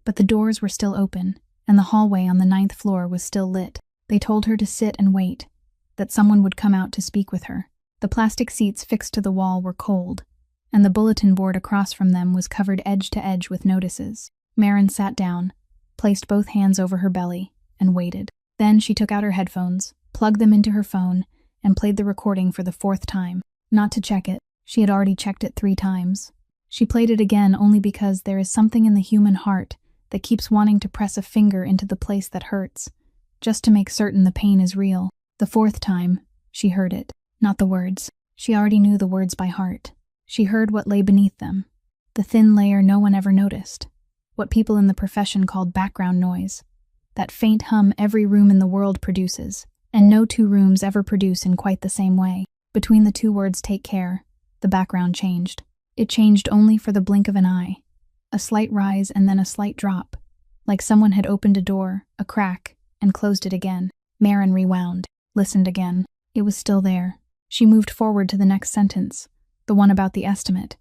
but the doors were still open, and the hallway on the 9th floor was still lit. They told her to sit and wait, that someone would come out to speak with her. The plastic seats fixed to the wall were cold, and the bulletin board across from them was covered edge to edge with notices. Marin sat down, placed both hands over her belly, and waited. Then she took out her headphones, plugged them into her phone, and played the recording for the 4th time. Not to check it. She had already checked it 3 times. She played it again only because there is something in the human heart that keeps wanting to press a finger into the place that hurts, just to make certain the pain is real. The 4th time, she heard it. Not the words. She already knew the words by heart. She heard what lay beneath them, the thin layer no one ever noticed, what people in the profession called background noise, that faint hum every room in the world produces, and no two rooms ever produce in quite the same way. Between the two words "take care," the background changed. It changed only for the blink of an eye. A slight rise and then a slight drop, like someone had opened a door, a crack, and closed it again. Maren rewound, listened again. It was still there. She moved forward to the next sentence, the one about the estimate,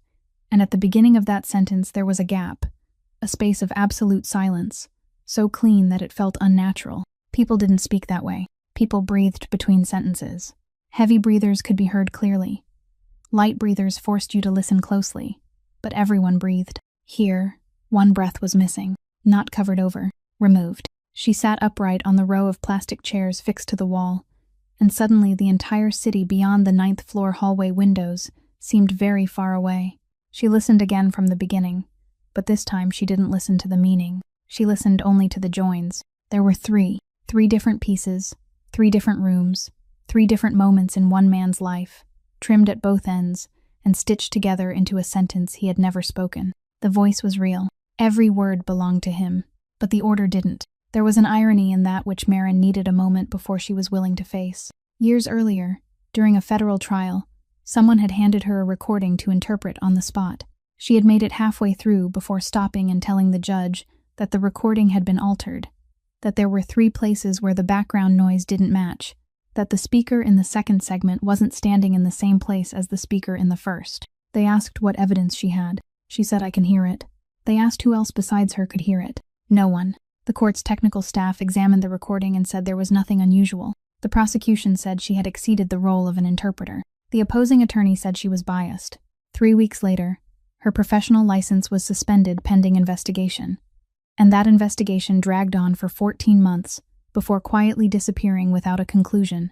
and at the beginning of that sentence there was a gap, a space of absolute silence, so clean that it felt unnatural. People didn't speak that way. People breathed between sentences. Heavy breathers could be heard clearly. Light breathers forced you to listen closely, but everyone breathed. Here, one breath was missing, not covered over, removed. She sat upright on the row of plastic chairs fixed to the wall, and suddenly the entire city beyond the 9th floor hallway windows seemed very far away. She listened again from the beginning, but this time she didn't listen to the meaning. She listened only to the joins. There were three different pieces, 3 different rooms, 3 different moments in one man's life, trimmed at both ends and stitched together into a sentence he had never spoken. The voice was real. Every word belonged to him, but the order didn't. There was an irony in that which Maren needed a moment before she was willing to face. Years earlier, during a federal trial, someone had handed her a recording to interpret on the spot. She had made it halfway through before stopping and telling the judge that the recording had been altered, that there were 3 places where the background noise didn't match, that the speaker in the second segment wasn't standing in the same place as the speaker in the first. They asked what evidence she had. She said, "I can hear it." They asked who else besides her could hear it. No one. The court's technical staff examined the recording and said there was nothing unusual. The prosecution said she had exceeded the role of an interpreter. The opposing attorney said she was biased. 3 weeks later, her professional license was suspended pending investigation. And that investigation dragged on for 14 months before quietly disappearing without a conclusion,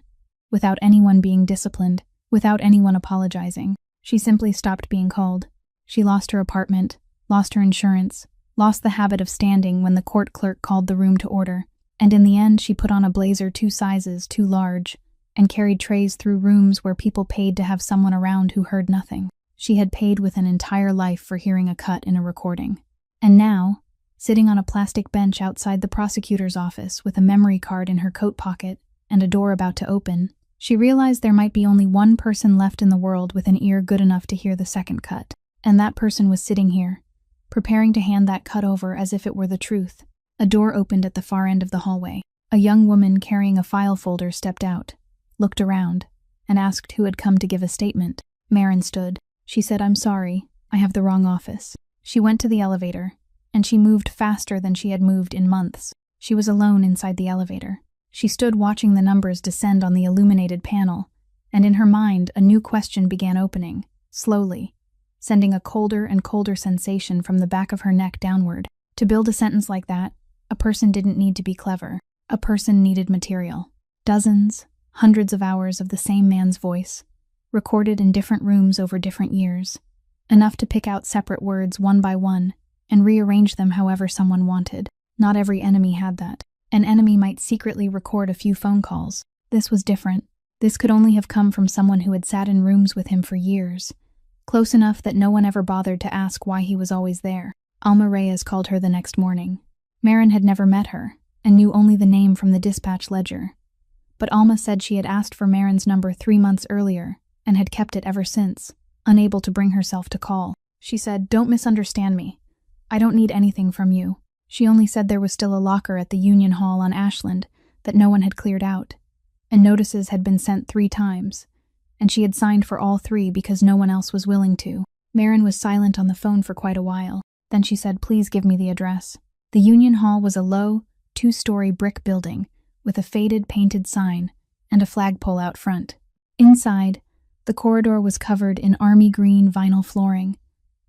without anyone being disciplined, without anyone apologizing. She simply stopped being called. She lost her apartment, lost her insurance, lost the habit of standing when the court clerk called the room to order, and in the end she put on a blazer 2 sizes too large and carried trays through rooms where people paid to have someone around who heard nothing. She had paid with an entire life for hearing a cut in a recording. And now, sitting on a plastic bench outside the prosecutor's office with a memory card in her coat pocket and a door about to open, she realized there might be only one person left in the world with an ear good enough to hear the second cut. And that person was sitting here, preparing to hand that cut over as if it were the truth. A door opened at the far end of the hallway. A young woman carrying a file folder stepped out, looked around, and asked who had come to give a statement. Maren stood. She said, "I'm sorry, I have the wrong office." She went to the elevator, and she moved faster than she had moved in months. She was alone inside the elevator. She stood watching the numbers descend on the illuminated panel, and in her mind a new question began opening, slowly, sending a colder and colder sensation from the back of her neck downward. To build a sentence like that, a person didn't need to be clever. A person needed material. Dozens, hundreds of hours of the same man's voice, recorded in different rooms over different years. Enough to pick out separate words one by one and rearrange them however someone wanted. Not every enemy had that. An enemy might secretly record a few phone calls. This was different. This could only have come from someone who had sat in rooms with him for years, close enough that no one ever bothered to ask why he was always there. Alma Reyes called her the next morning. Maren had never met her, and knew only the name from the dispatch ledger. But Alma said she had asked for Maren's number 3 months earlier, and had kept it ever since, unable to bring herself to call. She said, "Don't misunderstand me. I don't need anything from you." She only said there was still a locker at the Union Hall on Ashland that no one had cleared out, and notices had been sent 3 times, and she had signed for all 3 because no one else was willing to. Maren was silent on the phone for quite a while. Then she said, "Please give me the address." The Union Hall was a low, 2-story brick building with a faded painted sign and a flagpole out front. Inside, the corridor was covered in army green vinyl flooring,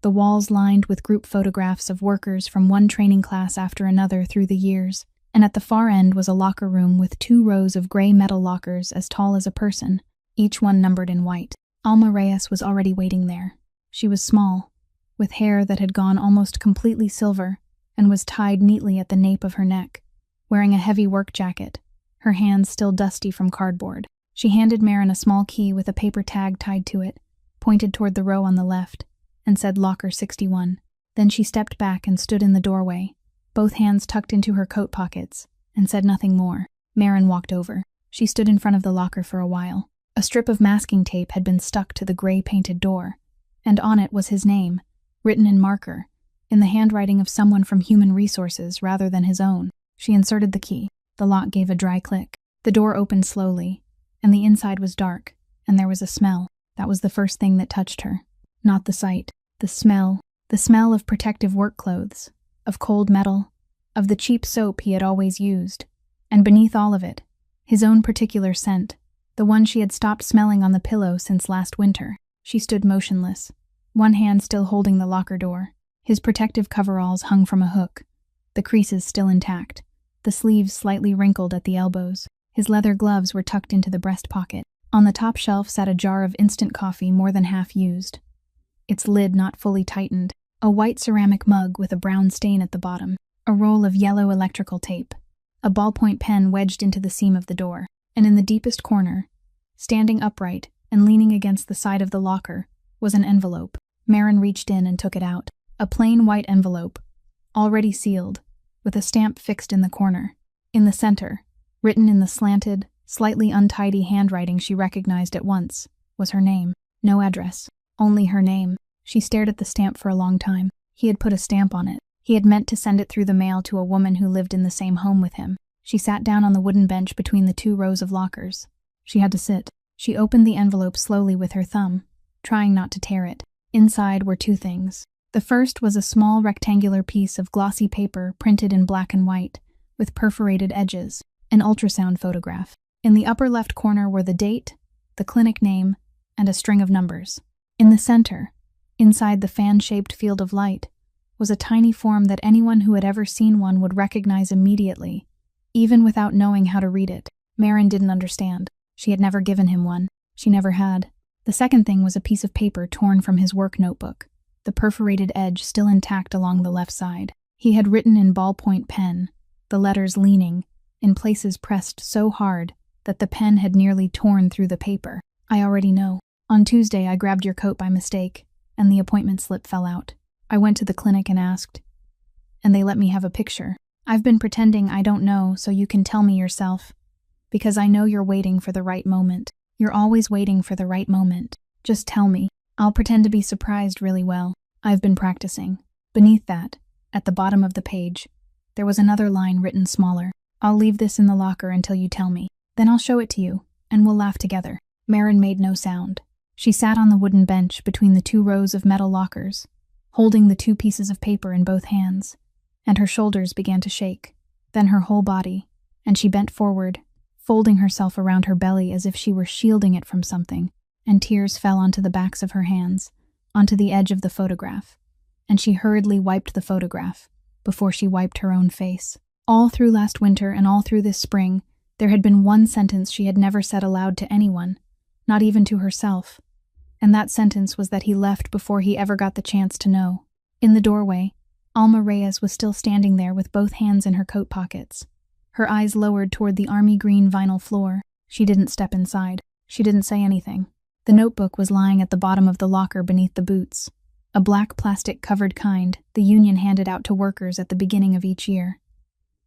the walls lined with group photographs of workers from one training class after another through the years, and at the far end was a locker room with 2 rows of gray metal lockers as tall as a person, each one numbered in white. Alma Reyes was already waiting there. She was small, with hair that had gone almost completely silver and was tied neatly at the nape of her neck, wearing a heavy work jacket, her hands still dusty from cardboard. She handed Maren a small key with a paper tag tied to it, pointed toward the row on the left, and said Locker 61. Then she stepped back and stood in the doorway, both hands tucked into her coat pockets, and said nothing more. Maren walked over. She stood in front of the locker for a while. A strip of masking tape had been stuck to the gray-painted door, and on it was his name, written in marker, in the handwriting of someone from Human Resources rather than his own. She inserted the key. The lock gave a dry click. The door opened slowly, and the inside was dark, and there was a smell. That was the first thing that touched her. Not the sight. The smell. The smell of protective work clothes, of cold metal, of the cheap soap he had always used, and beneath all of it, his own particular scent, the one she had stopped smelling on the pillow since last winter. She stood motionless, one hand still holding the locker door. His protective coveralls hung from a hook, the creases still intact, the sleeves slightly wrinkled at the elbows. His leather gloves were tucked into the breast pocket. On the top shelf sat a jar of instant coffee more than half used, its lid not fully tightened, a white ceramic mug with a brown stain at the bottom, a roll of yellow electrical tape, a ballpoint pen wedged into the seam of the door, and in the deepest corner, standing upright and leaning against the side of the locker, was an envelope. Marin reached in and took it out. A plain white envelope, already sealed, with a stamp fixed in the corner. In the center, written in the slanted, slightly untidy handwriting she recognized at once, was her name. No address, only her name. She stared at the stamp for a long time. He had put a stamp on it. He had meant to send it through the mail to a woman who lived in the same home with him. She sat down on the wooden bench between the 2 rows of lockers. She had to sit. She opened the envelope slowly with her thumb, trying not to tear it. Inside were 2 things. The first was a small rectangular piece of glossy paper printed in black and white, with perforated edges, an ultrasound photograph. In the upper left corner were the date, the clinic name, and a string of numbers. In the center, inside the fan-shaped field of light, was a tiny form that anyone who had ever seen one would recognize immediately, even without knowing how to read it. Marin didn't understand. She had never given him one. She never had. The second thing was a piece of paper torn from his work notebook, the perforated edge still intact along the left side. He had written in ballpoint pen, the letters leaning, in places pressed so hard that the pen had nearly torn through the paper. I already know. On Tuesday I grabbed your coat by mistake, and the appointment slip fell out. I went to the clinic and asked, and they let me have a picture. I've been pretending I don't know so you can tell me yourself, because I know you're waiting for the right moment. You're always waiting for the right moment. Just tell me. I'll pretend to be surprised really well. I've been practicing. Beneath that, at the bottom of the page, there was another line written smaller. I'll leave this in the locker until you tell me. Then I'll show it to you, and we'll laugh together. Marin made no sound. She sat on the wooden bench between the 2 rows of metal lockers, holding the 2 pieces of paper in both hands, and her shoulders began to shake, then her whole body, and she bent forward, folding herself around her belly as if she were shielding it from something, and tears fell onto the backs of her hands, onto the edge of the photograph, and she hurriedly wiped the photograph before she wiped her own face. All through last winter and all through this spring, there had been one sentence she had never said aloud to anyone, not even to herself, and that sentence was that he left before he ever got the chance to know. In the doorway, Alma Reyes was still standing there with both hands in her coat pockets, her eyes lowered toward the army green vinyl floor. She didn't step inside. She didn't say anything. The notebook was lying at the bottom of the locker beneath the boots, a black plastic-covered kind the union handed out to workers at the beginning of each year.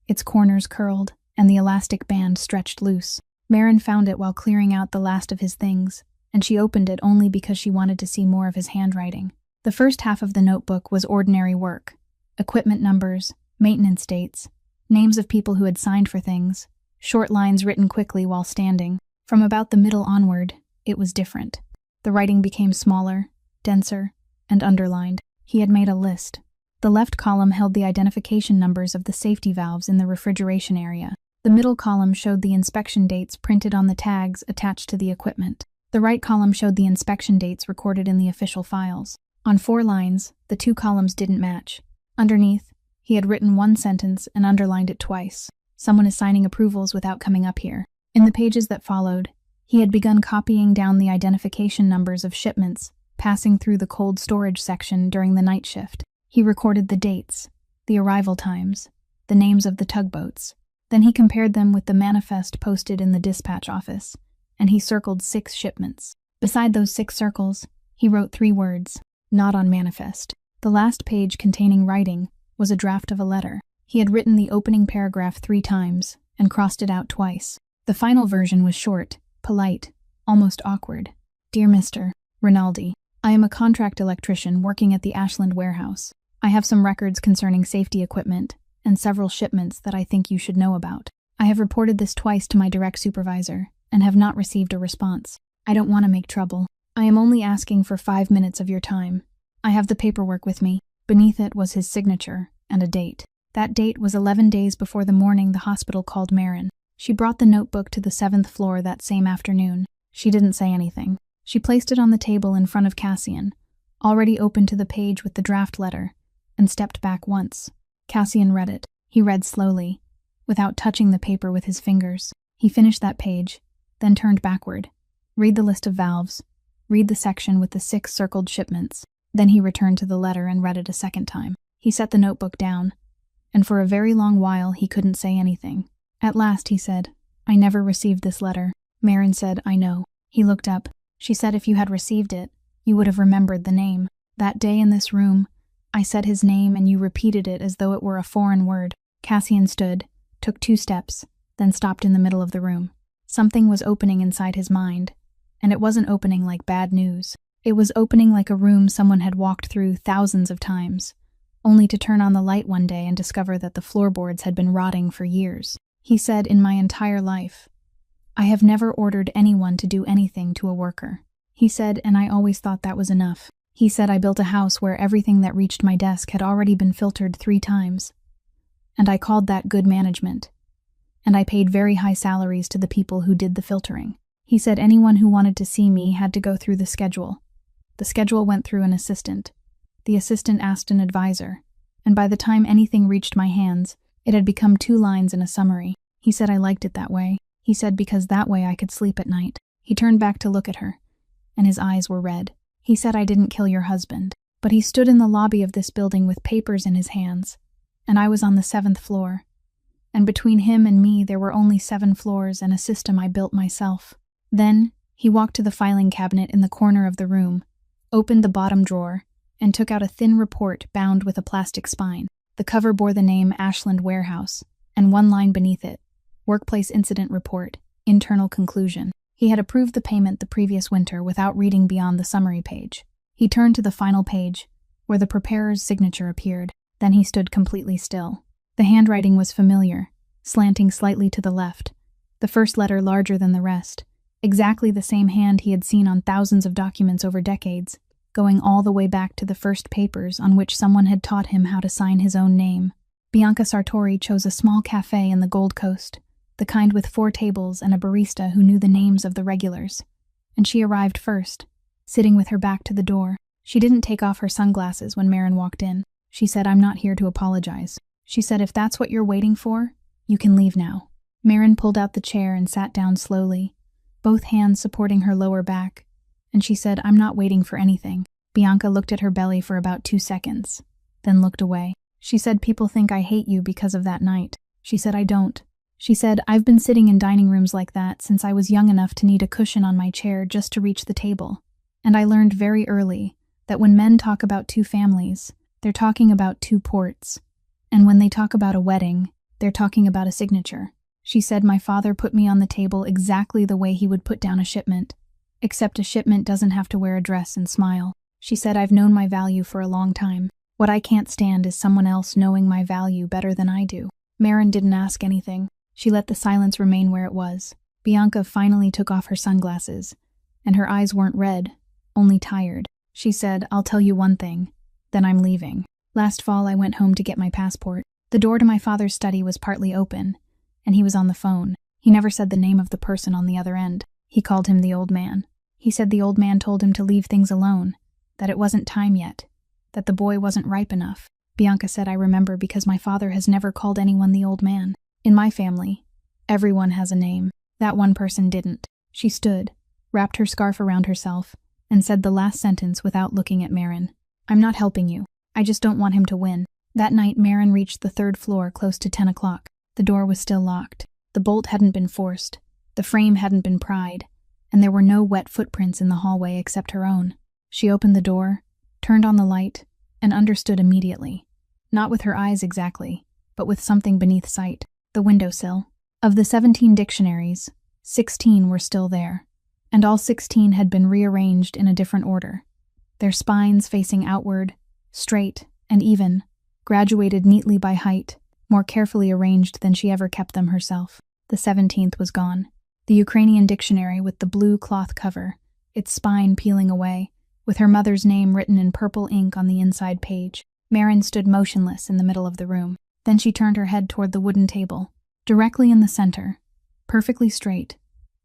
Its corners curled, and the elastic band stretched loose. Marin found it while clearing out the last of his things, and she opened it only because she wanted to see more of his handwriting. The first half of the notebook was ordinary work: equipment numbers, maintenance dates, names of people who had signed for things, short lines written quickly while standing. From about the middle onward, it was different. The writing became smaller, denser, and underlined. He had made a list. The left column held the identification numbers of the safety valves in the refrigeration area. The middle column showed the inspection dates printed on the tags attached to the equipment. The right column showed the inspection dates recorded in the official files. On 4 lines, the 2 columns didn't match. Underneath, he had written one sentence and underlined it twice. Someone is signing approvals without coming up here. In the pages that followed, he had begun copying down the identification numbers of shipments passing through the cold storage section during the night shift. He recorded the dates, the arrival times, the names of the tugboats. Then he compared them with the manifest posted in the dispatch office, and he circled 6 shipments. Beside those 6 circles, he wrote 3 words: not on manifest. The last page containing writing was a draft of a letter. He had written the opening paragraph 3 times and crossed it out twice. The final version was short, polite, almost awkward. Dear Mr. Rinaldi, I am a contract electrician working at the Ashland warehouse. I have some records concerning safety equipment and several shipments that I think you should know about. I have reported this twice to my direct supervisor and have not received a response. I don't want to make trouble. I am only asking for 5 minutes of your time. I have the paperwork with me. Beneath it was his signature and a date. That date was 11 days before the morning the hospital called Marin. She brought the notebook to the 7th floor that same afternoon. She didn't say anything. She placed it on the table in front of Cassian, already open to the page with the draft letter, and stepped back once. Cassian read it. He read slowly, without touching the paper with his fingers. He finished that page, then turned backward. Read the list of valves. Read the section with the 6 circled shipments. Then he returned to the letter and read it a second time. He set the notebook down, and for a very long while he couldn't say anything. At last he said, I never received this letter. Marin said, I know. He looked up. She said if you had received it, you would have remembered the name. That day in this room, I said his name and you repeated it as though it were a foreign word. Cassian stood, took 2 steps, then stopped in the middle of the room. Something was opening inside his mind, and it wasn't opening like bad news. It was opening like a room someone had walked through thousands of times, only to turn on the light one day and discover that the floorboards had been rotting for years. He said, in my entire life, I have never ordered anyone to do anything to a worker. He said, and I always thought that was enough. He said I built a house where everything that reached my desk had already been filtered 3 times. And I called that good management. And I paid very high salaries to the people who did the filtering. He said anyone who wanted to see me had to go through the schedule. The schedule went through an assistant. The assistant asked an advisor. And by the time anything reached my hands, it had become 2 lines in a summary. He said I liked it that way. He said because that way I could sleep at night. He turned back to look at her, and his eyes were red. He said I didn't kill your husband, but he stood in the lobby of this building with papers in his hands, and I was on the 7th floor. And between him and me there were only 7 floors and a system I built myself. Then, he walked to the filing cabinet in the corner of the room, opened the bottom drawer, and took out a thin report bound with a plastic spine. The cover bore the name Ashland Warehouse, and 1 line beneath it, Workplace Incident Report, Internal Conclusion. He had approved the payment the previous winter without reading beyond the summary page. He turned to the final page, where the preparer's signature appeared. Then he stood completely still. The handwriting was familiar, slanting slightly to the left, the first letter larger than the rest, exactly the same hand he had seen on thousands of documents over decades, going all the way back to the first papers on which someone had taught him how to sign his own name. Bianca Sartori chose a small cafe in the Gold Coast, the kind with 4 tables and a barista who knew the names of the regulars. And she arrived first, sitting with her back to the door. She didn't take off her sunglasses when Marin walked in. She said, I'm not here to apologize. She said, if that's what you're waiting for, you can leave now. Marin pulled out the chair and sat down slowly, both hands supporting her lower back, and she said, I'm not waiting for anything. Bianca looked at her belly for about 2 seconds, then looked away. She said, people think I hate you because of that night. She said, I don't. She said, I've been sitting in dining rooms like that since I was young enough to need a cushion on my chair just to reach the table. And I learned very early that when men talk about 2 families, they're talking about 2 ports. And when they talk about a wedding, they're talking about a signature. She said, my father put me on the table exactly the way he would put down a shipment. Except a shipment doesn't have to wear a dress and smile. She said, I've known my value for a long time. What I can't stand is someone else knowing my value better than I do. Marin didn't ask anything. She let the silence remain where it was. Bianca finally took off her sunglasses, and her eyes weren't red, only tired. She said, I'll tell you one thing, then I'm leaving. Last fall I went home to get my passport. The door to my father's study was partly open, and he was on the phone. He never said the name of the person on the other end. He called him the old man. He said the old man told him to leave things alone, that it wasn't time yet, that the boy wasn't ripe enough. Bianca said, I remember because my father has never called anyone the old man. In my family, everyone has a name. That one person didn't. She stood, wrapped her scarf around herself, and said the last sentence without looking at Marin. I'm not helping you. I just don't want him to win. That night, Marin reached the 3rd floor close to 10 o'clock. The door was still locked. The bolt hadn't been forced. The frame hadn't been pried, and there were no wet footprints in the hallway except her own. She opened the door, turned on the light, and understood immediately. Not with her eyes exactly, but with something beneath sight. The windowsill. Of the 17 dictionaries, 16 were still there, and all 16 had been rearranged in a different order, their spines facing outward, straight and even, graduated neatly by height, more carefully arranged than she ever kept them herself. The 17th was gone. The Ukrainian dictionary with the blue cloth cover, its spine peeling away, with her mother's name written in purple ink on the inside page. Marin stood motionless in the middle of the room. Then she turned her head toward the wooden table. Directly in the center, perfectly straight,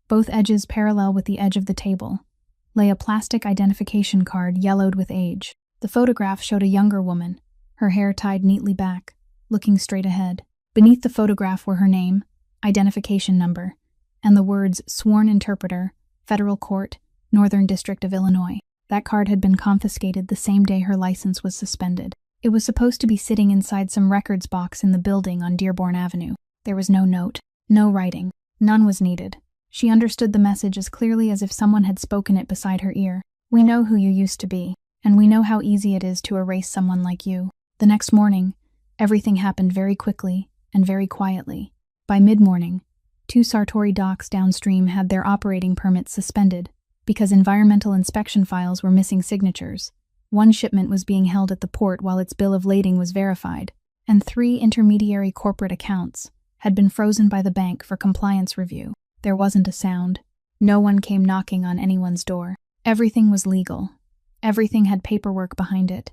both edges parallel with the edge of the table, lay a plastic identification card yellowed with age. The photograph showed a younger woman, her hair tied neatly back, looking straight ahead. Beneath the photograph were her name, identification number, and the words Sworn Interpreter, Federal Court, Northern District of Illinois. That card had been confiscated the same day her license was suspended. It was supposed to be sitting inside some records box in the building on Dearborn Avenue. There was no note, no writing, none was needed. She understood the message as clearly as if someone had spoken it beside her ear. We know who you used to be, and we know how easy it is to erase someone like you. The next morning, everything happened very quickly and very quietly. By mid-morning, 2 Sartori docks downstream had their operating permits suspended because environmental inspection files were missing signatures. 1 shipment was being held at the port while its bill of lading was verified, and 3 intermediary corporate accounts had been frozen by the bank for compliance review. There wasn't a sound. No one came knocking on anyone's door. Everything was legal. Everything had paperwork behind it.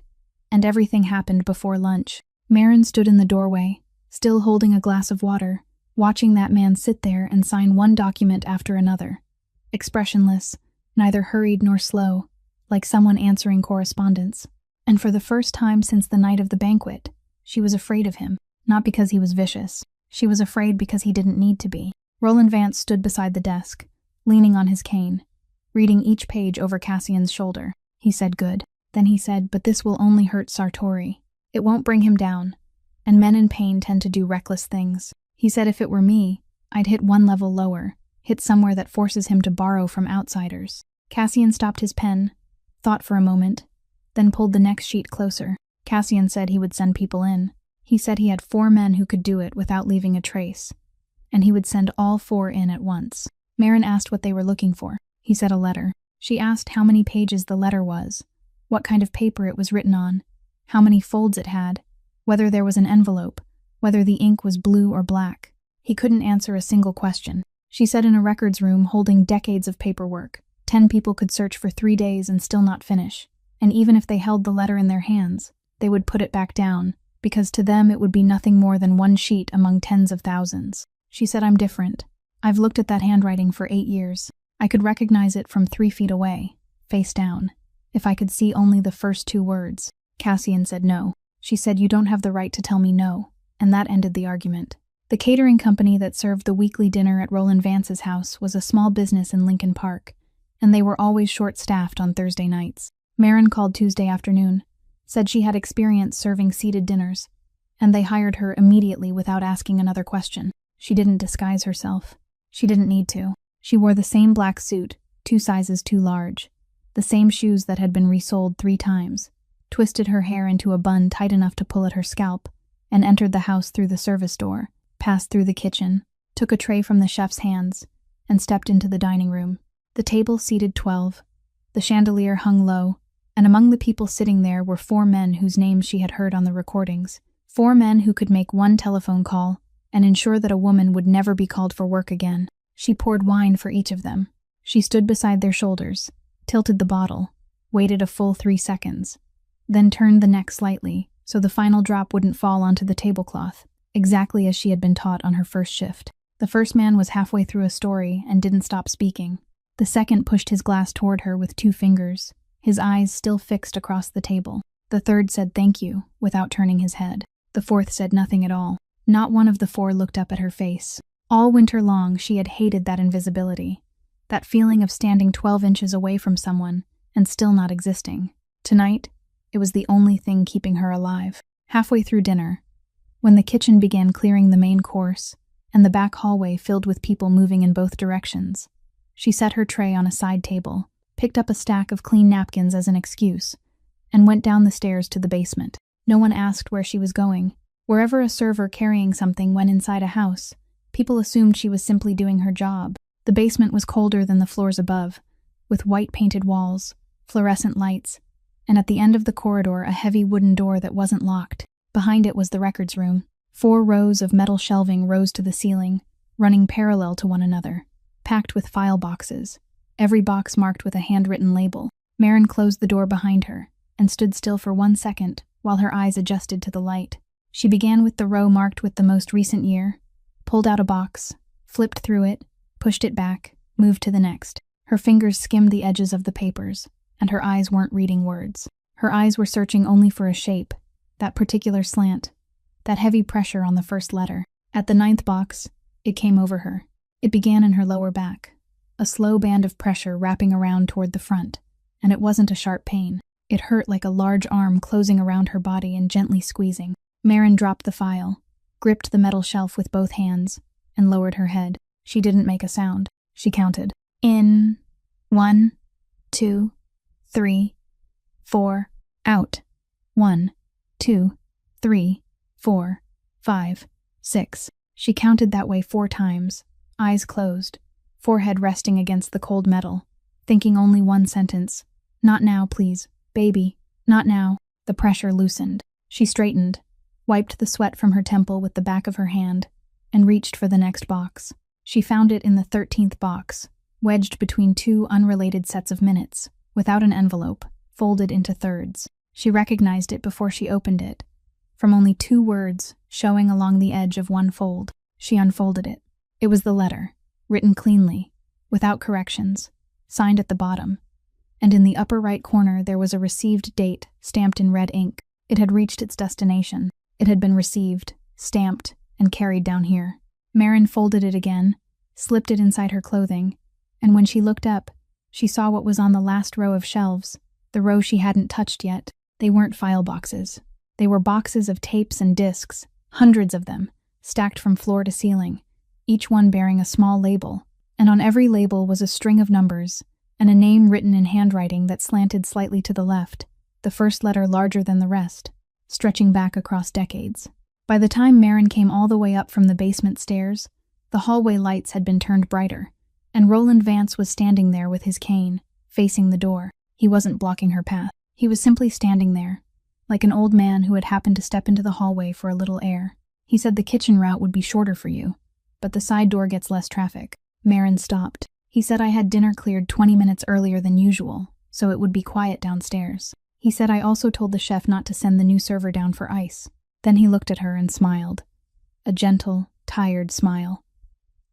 And everything happened before lunch. Marin stood in the doorway, still holding a glass of water, watching that man sit there and sign one document after another. Expressionless, neither hurried nor slow, like someone answering correspondence. And for the first time since the night of the banquet, she was afraid of him, not because he was vicious. She was afraid because he didn't need to be. Roland Vance stood beside the desk, leaning on his cane, reading each page over Cassian's shoulder. He said, "Good." Then he said, "But this will only hurt Sartori. It won't bring him down, and men in pain tend to do reckless things." He said, "If it were me, I'd hit 1 level lower, hit somewhere that forces him to borrow from outsiders." Cassian stopped his pen, thought for a moment, then pulled the next sheet closer. Cassian said he would send people in. He said he had 4 men who could do it without leaving a trace, and he would send all 4 in at once. Marin asked what they were looking for. He said a letter. She asked how many pages the letter was, what kind of paper it was written on, how many folds it had, whether there was an envelope, whether the ink was blue or black. He couldn't answer a single question. She said in a records room holding decades of paperwork, 10 people could search for 3 days and still not finish, and even if they held the letter in their hands, they would put it back down, because to them it would be nothing more than 1 sheet among tens of thousands. She said, "I'm different. I've looked at that handwriting for 8 years. I could recognize it from 3 feet away, face down, if I could see only the first 2 words." Cassian said no. She said, "You don't have the right to tell me no," and that ended the argument. The catering company that served the weekly dinner at Roland Vance's house was a small business in Lincoln Park, and they were always short-staffed on Thursday nights. Marin called Tuesday afternoon, said she had experience serving seated dinners, and they hired her immediately without asking another question. She didn't disguise herself. She didn't need to. She wore the same black suit, 2 sizes too large, the same shoes that had been resoled 3 times, twisted her hair into a bun tight enough to pull at her scalp, and entered the house through the service door, passed through the kitchen, took a tray from the chef's hands, and stepped into the dining room. The table seated 12. The chandelier hung low, and among the people sitting there were 4 men whose names she had heard on the recordings. 4 men who could make 1 telephone call and ensure that a woman would never be called for work again. She poured wine for each of them. She stood beside their shoulders, tilted the bottle, waited a full 3 seconds, then turned the neck slightly so the final drop wouldn't fall onto the tablecloth, exactly as she had been taught on her first shift. The first man was halfway through a story and didn't stop speaking. The second pushed his glass toward her with 2 fingers, his eyes still fixed across the table. The third said thank you, without turning his head. The fourth said nothing at all. Not one of the 4 looked up at her face. All winter long she had hated that invisibility, that feeling of standing 12 inches away from someone and still not existing. Tonight, it was the only thing keeping her alive. Halfway through dinner, when the kitchen began clearing the main course and the back hallway filled with people moving in both directions, she set her tray on a side table, picked up a stack of clean napkins as an excuse, and went down the stairs to the basement. No one asked where she was going. Wherever a server carrying something went inside a house, People assumed she was simply doing her job. The basement was colder than the floors above, with white painted walls, fluorescent lights, and at the end of the corridor a heavy wooden door that wasn't locked. Behind it was the records room. 4 rows of metal shelving rose to the ceiling, running parallel to one another, packed with file boxes, every box marked with a handwritten label. Maren closed the door behind her and stood still for 1 second while her eyes adjusted to the light. She began with the row marked with the most recent year, pulled out a box, flipped through it, pushed it back, moved to the next. Her fingers skimmed the edges of the papers, and her eyes weren't reading words. Her eyes were searching only for a shape, that particular slant, that heavy pressure on the first letter. At the 9th box, it came over her. It began in her lower back, a slow band of pressure wrapping around toward the front, and it wasn't a sharp pain. It hurt like a large arm closing around her body and gently squeezing. Maren dropped the file, gripped the metal shelf with both hands, and lowered her head. She didn't make a sound. She counted. In. 1, 2, 3, 4. Out. 1, 2, 3, 4, 5, 6. She counted that way 4 times, eyes closed, forehead resting against the cold metal, thinking only one sentence. Not now, please. Baby. Not now. The pressure loosened. She straightened, wiped the sweat from her temple with the back of her hand, and reached for the next box. She found it in the 13th box, wedged between 2 unrelated sets of minutes, without an envelope, folded into thirds. She recognized it before she opened it. From only 2 words showing along the edge of one fold, she unfolded it. It was the letter, written cleanly, without corrections, signed at the bottom, and in the upper right corner there was a received date stamped in red ink. It had reached its destination. It had been received, stamped, and carried down here. Maren folded it again, slipped it inside her clothing, and when she looked up, she saw what was on the last row of shelves, the row she hadn't touched yet. They weren't file boxes. They were boxes of tapes and discs, hundreds of them, stacked from floor to ceiling, each one bearing a small label, and on every label was a string of numbers, and a name written in handwriting that slanted slightly to the left, the first letter larger than the rest, stretching back across decades. By the time Maren came all the way up from the basement stairs, the hallway lights had been turned brighter, and Roland Vance was standing there with his cane, facing the door. He wasn't blocking her path. He was simply standing there, like an old man who had happened to step into the hallway for a little air. He said the kitchen route would be shorter for you, but the side door gets less traffic. Maren stopped. He said I had dinner cleared 20 minutes earlier than usual, so it would be quiet downstairs. He said I also told the chef not to send the new server down for ice. Then he looked at her and smiled. A gentle, tired smile.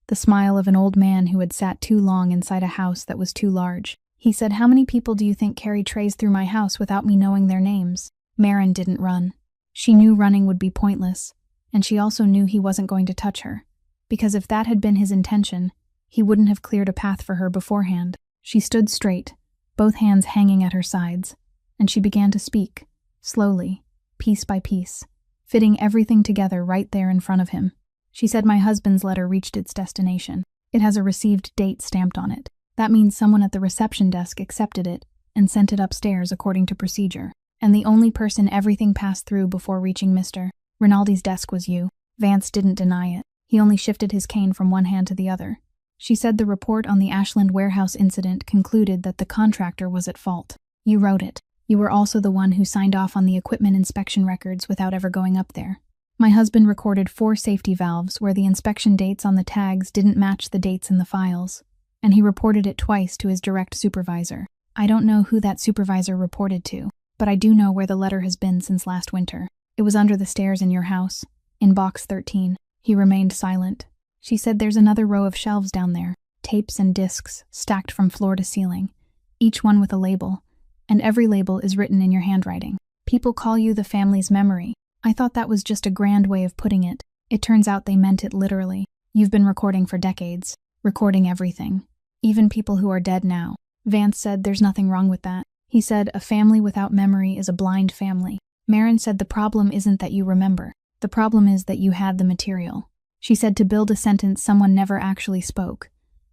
The smile of an old man who had sat too long inside a house that was too large. He said, "How many people do you think carry trays through my house without me knowing their names?" Maren didn't run. She knew running would be pointless, and she also knew he wasn't going to touch her, because if that had been his intention, he wouldn't have cleared a path for her beforehand. She stood straight, both hands hanging at her sides, and she began to speak, slowly, piece by piece, fitting everything together right there in front of him. She said my husband's letter reached its destination. It has a received date stamped on it. That means someone at the reception desk accepted it and sent it upstairs according to procedure. And the only person everything passed through before reaching Mr. Rinaldi's desk was you. Vance didn't deny it. He only shifted his cane from one hand to the other. She said the report on the Ashland warehouse incident concluded that the contractor was at fault. You wrote it. You were also the one who signed off on the equipment inspection records without ever going up there. My husband recorded 4 safety valves where the inspection dates on the tags didn't match the dates in the files, and he reported it twice to his direct supervisor. I don't know who that supervisor reported to, but I do know where the letter has been since last winter. It was under the stairs in your house, in box 13. He remained silent. She said there's another row of shelves down there, tapes and discs stacked from floor to ceiling, each one with a label, and every label is written in your handwriting. People call you the family's memory. I thought that was just a grand way of putting it. It turns out they meant it literally. You've been recording for decades, recording everything, even people who are dead now. Vance said there's nothing wrong with that. He said a family without memory is a blind family. Maren said the problem isn't that you remember. The problem is that you had the material. She said to build a sentence someone never actually spoke,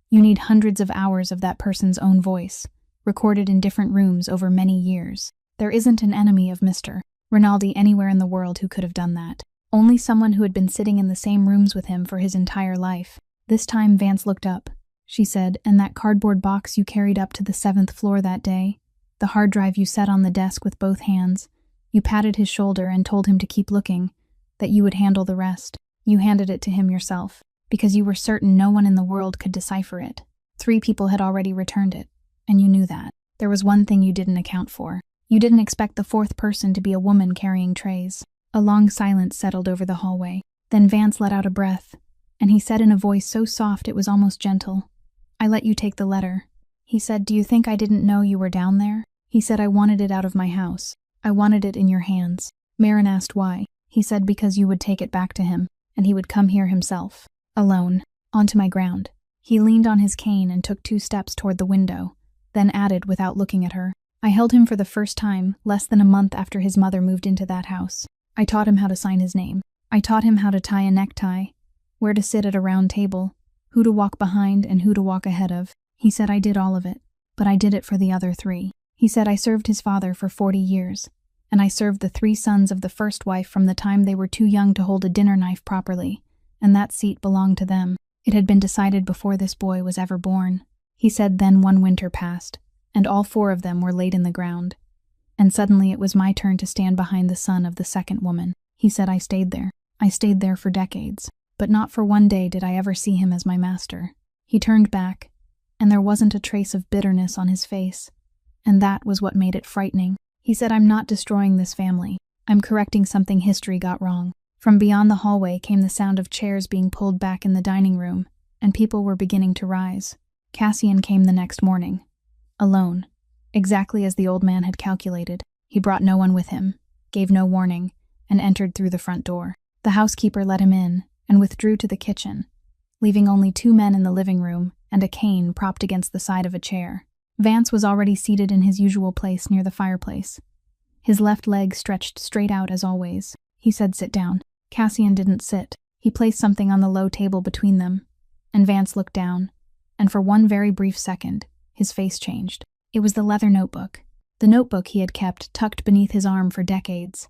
you need hundreds of hours of that person's own voice, recorded in different rooms over many years. There isn't an enemy of Mr. Rinaldi anywhere in the world who could have done that. Only someone who had been sitting in the same rooms with him for his entire life. This time Vance looked up. She said, "And that cardboard box you carried up to the 7th floor that day? The hard drive you set on the desk with both hands? You patted his shoulder and told him to keep looking, that you would handle the rest. You handed it to him yourself, because you were certain no one in the world could decipher it. 3 people had already returned it, and you knew that. There was one thing you didn't account for. You didn't expect the 4th person to be a woman carrying trays." A long silence settled over the hallway. Then Vance let out a breath, and he said in a voice so soft it was almost gentle, "I let you take the letter." He said, "Do you think I didn't know you were down there?" He said, "I wanted it out of my house. I wanted it in your hands." Marin asked why. He said, "Because you would take it back to him, and he would come here himself. Alone. Onto my ground." He leaned on his cane and took 2 steps toward the window, then added without looking at her, "I held him for the first time less than a month after his mother moved into that house. I taught him how to sign his name. I taught him how to tie a necktie, where to sit at a round table, who to walk behind and who to walk ahead of." He said, "I did all of it, but I did it for the other 3. He said, "I served his father for 40 years, and I served the 3 sons of the first wife from the time they were too young to hold a dinner knife properly, and that seat belonged to them. It had been decided before this boy was ever born." He said, "Then one winter passed, and all 4 of them were laid in the ground. And suddenly it was my turn to stand behind the son of the 2nd woman." He said, "I stayed there. I stayed there for decades, but not for one day did I ever see him as my master." He turned back, and there wasn't a trace of bitterness on his face, and that was what made it frightening. He said, "I'm not destroying this family. I'm correcting something history got wrong." From beyond the hallway came the sound of chairs being pulled back in the dining room, and people were beginning to rise. Cassian came the next morning. Alone. Exactly as the old man had calculated. He brought no one with him, gave no warning, and entered through the front door. The housekeeper let him in and withdrew to the kitchen, leaving only 2 men in the living room and a cane propped against the side of a chair. Vance was already seated in his usual place near the fireplace. His left leg stretched straight out as always. He said, "Sit down." Cassian didn't sit. He placed something on the low table between them, and Vance looked down, and for one very brief second, his face changed. It was the leather notebook. The notebook he had kept tucked beneath his arm for decades,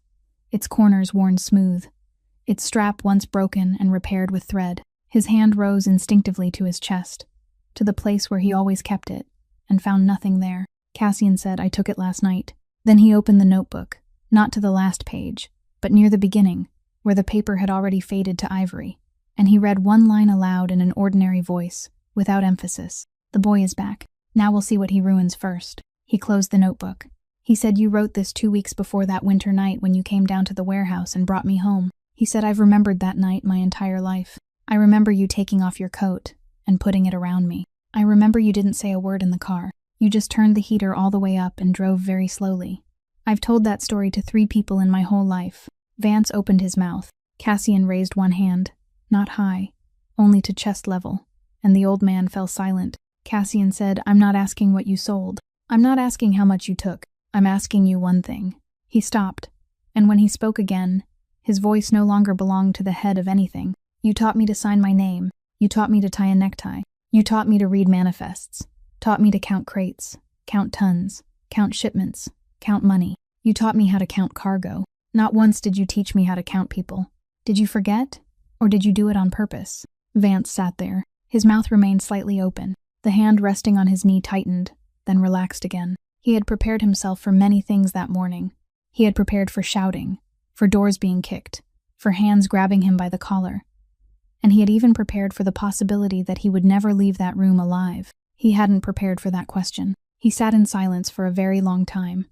its corners worn smooth, its strap once broken and repaired with thread. His hand rose instinctively to his chest, to the place where he always kept it, and found nothing there. Cassian said, "I took it last night." Then he opened the notebook, not to the last page, but near the beginning, where the paper had already faded to ivory, and he read one line aloud in an ordinary voice, without emphasis. "The boy is back. Now we'll see what he ruins first." He closed the notebook. He said, "You wrote this 2 weeks before that winter night when you came down to the warehouse and brought me home." He said, "I've remembered that night my entire life. I remember you taking off your coat and putting it around me. I remember you didn't say a word in the car. You just turned the heater all the way up and drove very slowly. I've told that story to 3 people in my whole life." Vance opened his mouth. Cassian raised one hand, not high, only to chest level, and the old man fell silent. Cassian said, "I'm not asking what you sold. I'm not asking how much you took. I'm asking you one thing." He stopped, and when he spoke again, his voice no longer belonged to the head of anything. "You taught me to sign my name. You taught me to tie a necktie. You taught me to read manifests. Taught me to count crates, count tons, count shipments, count money. You taught me how to count cargo. Not once did you teach me how to count people. Did you forget? Or did you do it on purpose?" Vance sat there. His mouth remained slightly open. The hand resting on his knee tightened, then relaxed again. He had prepared himself for many things that morning. He had prepared for shouting, for doors being kicked, for hands grabbing him by the collar. And he had even prepared for the possibility that he would never leave that room alive. He hadn't prepared for that question. He sat in silence for a very long time,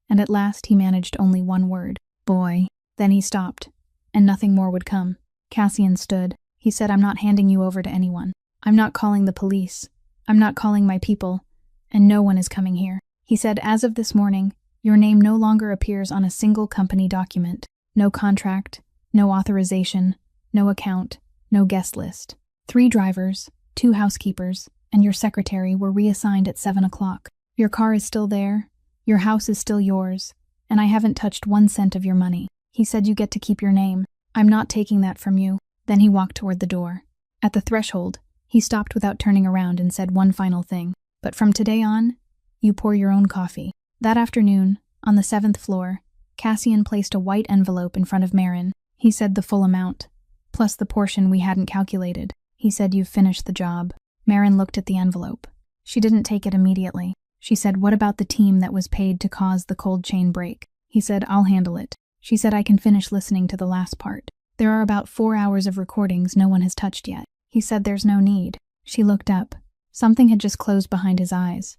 and at last he managed only one word. "Boy." Then he stopped, and nothing more would come. Cassian stood. He said, "I'm not handing you over to anyone. I'm not calling the police. I'm not calling my people, and no one is coming here." He said, "As of this morning, your name no longer appears on a single company document. No contract, no authorization, no account, no guest list. 3 drivers, 2 housekeepers, and your secretary were reassigned at 7 o'clock. Your car is still there, your house is still yours, and I haven't touched 1 cent of your money." He said, "You get to keep your name. I'm not taking that from you." Then he walked toward the door. At the threshold, he stopped without turning around and said one final thing. "But from today on, you pour your own coffee." That afternoon, on the 7th floor, Cassian placed a white envelope in front of Marin. He said the full amount, plus the portion we hadn't calculated. He said you've finished the job. Marin looked at the envelope. She didn't take it immediately. She said, what about the team that was paid to cause the cold chain break? He said, I'll handle it. She said, I can finish listening to the last part. There are about 4 hours of recordings no one has touched yet. He said there's no need. She looked up. Something had just closed behind his eyes,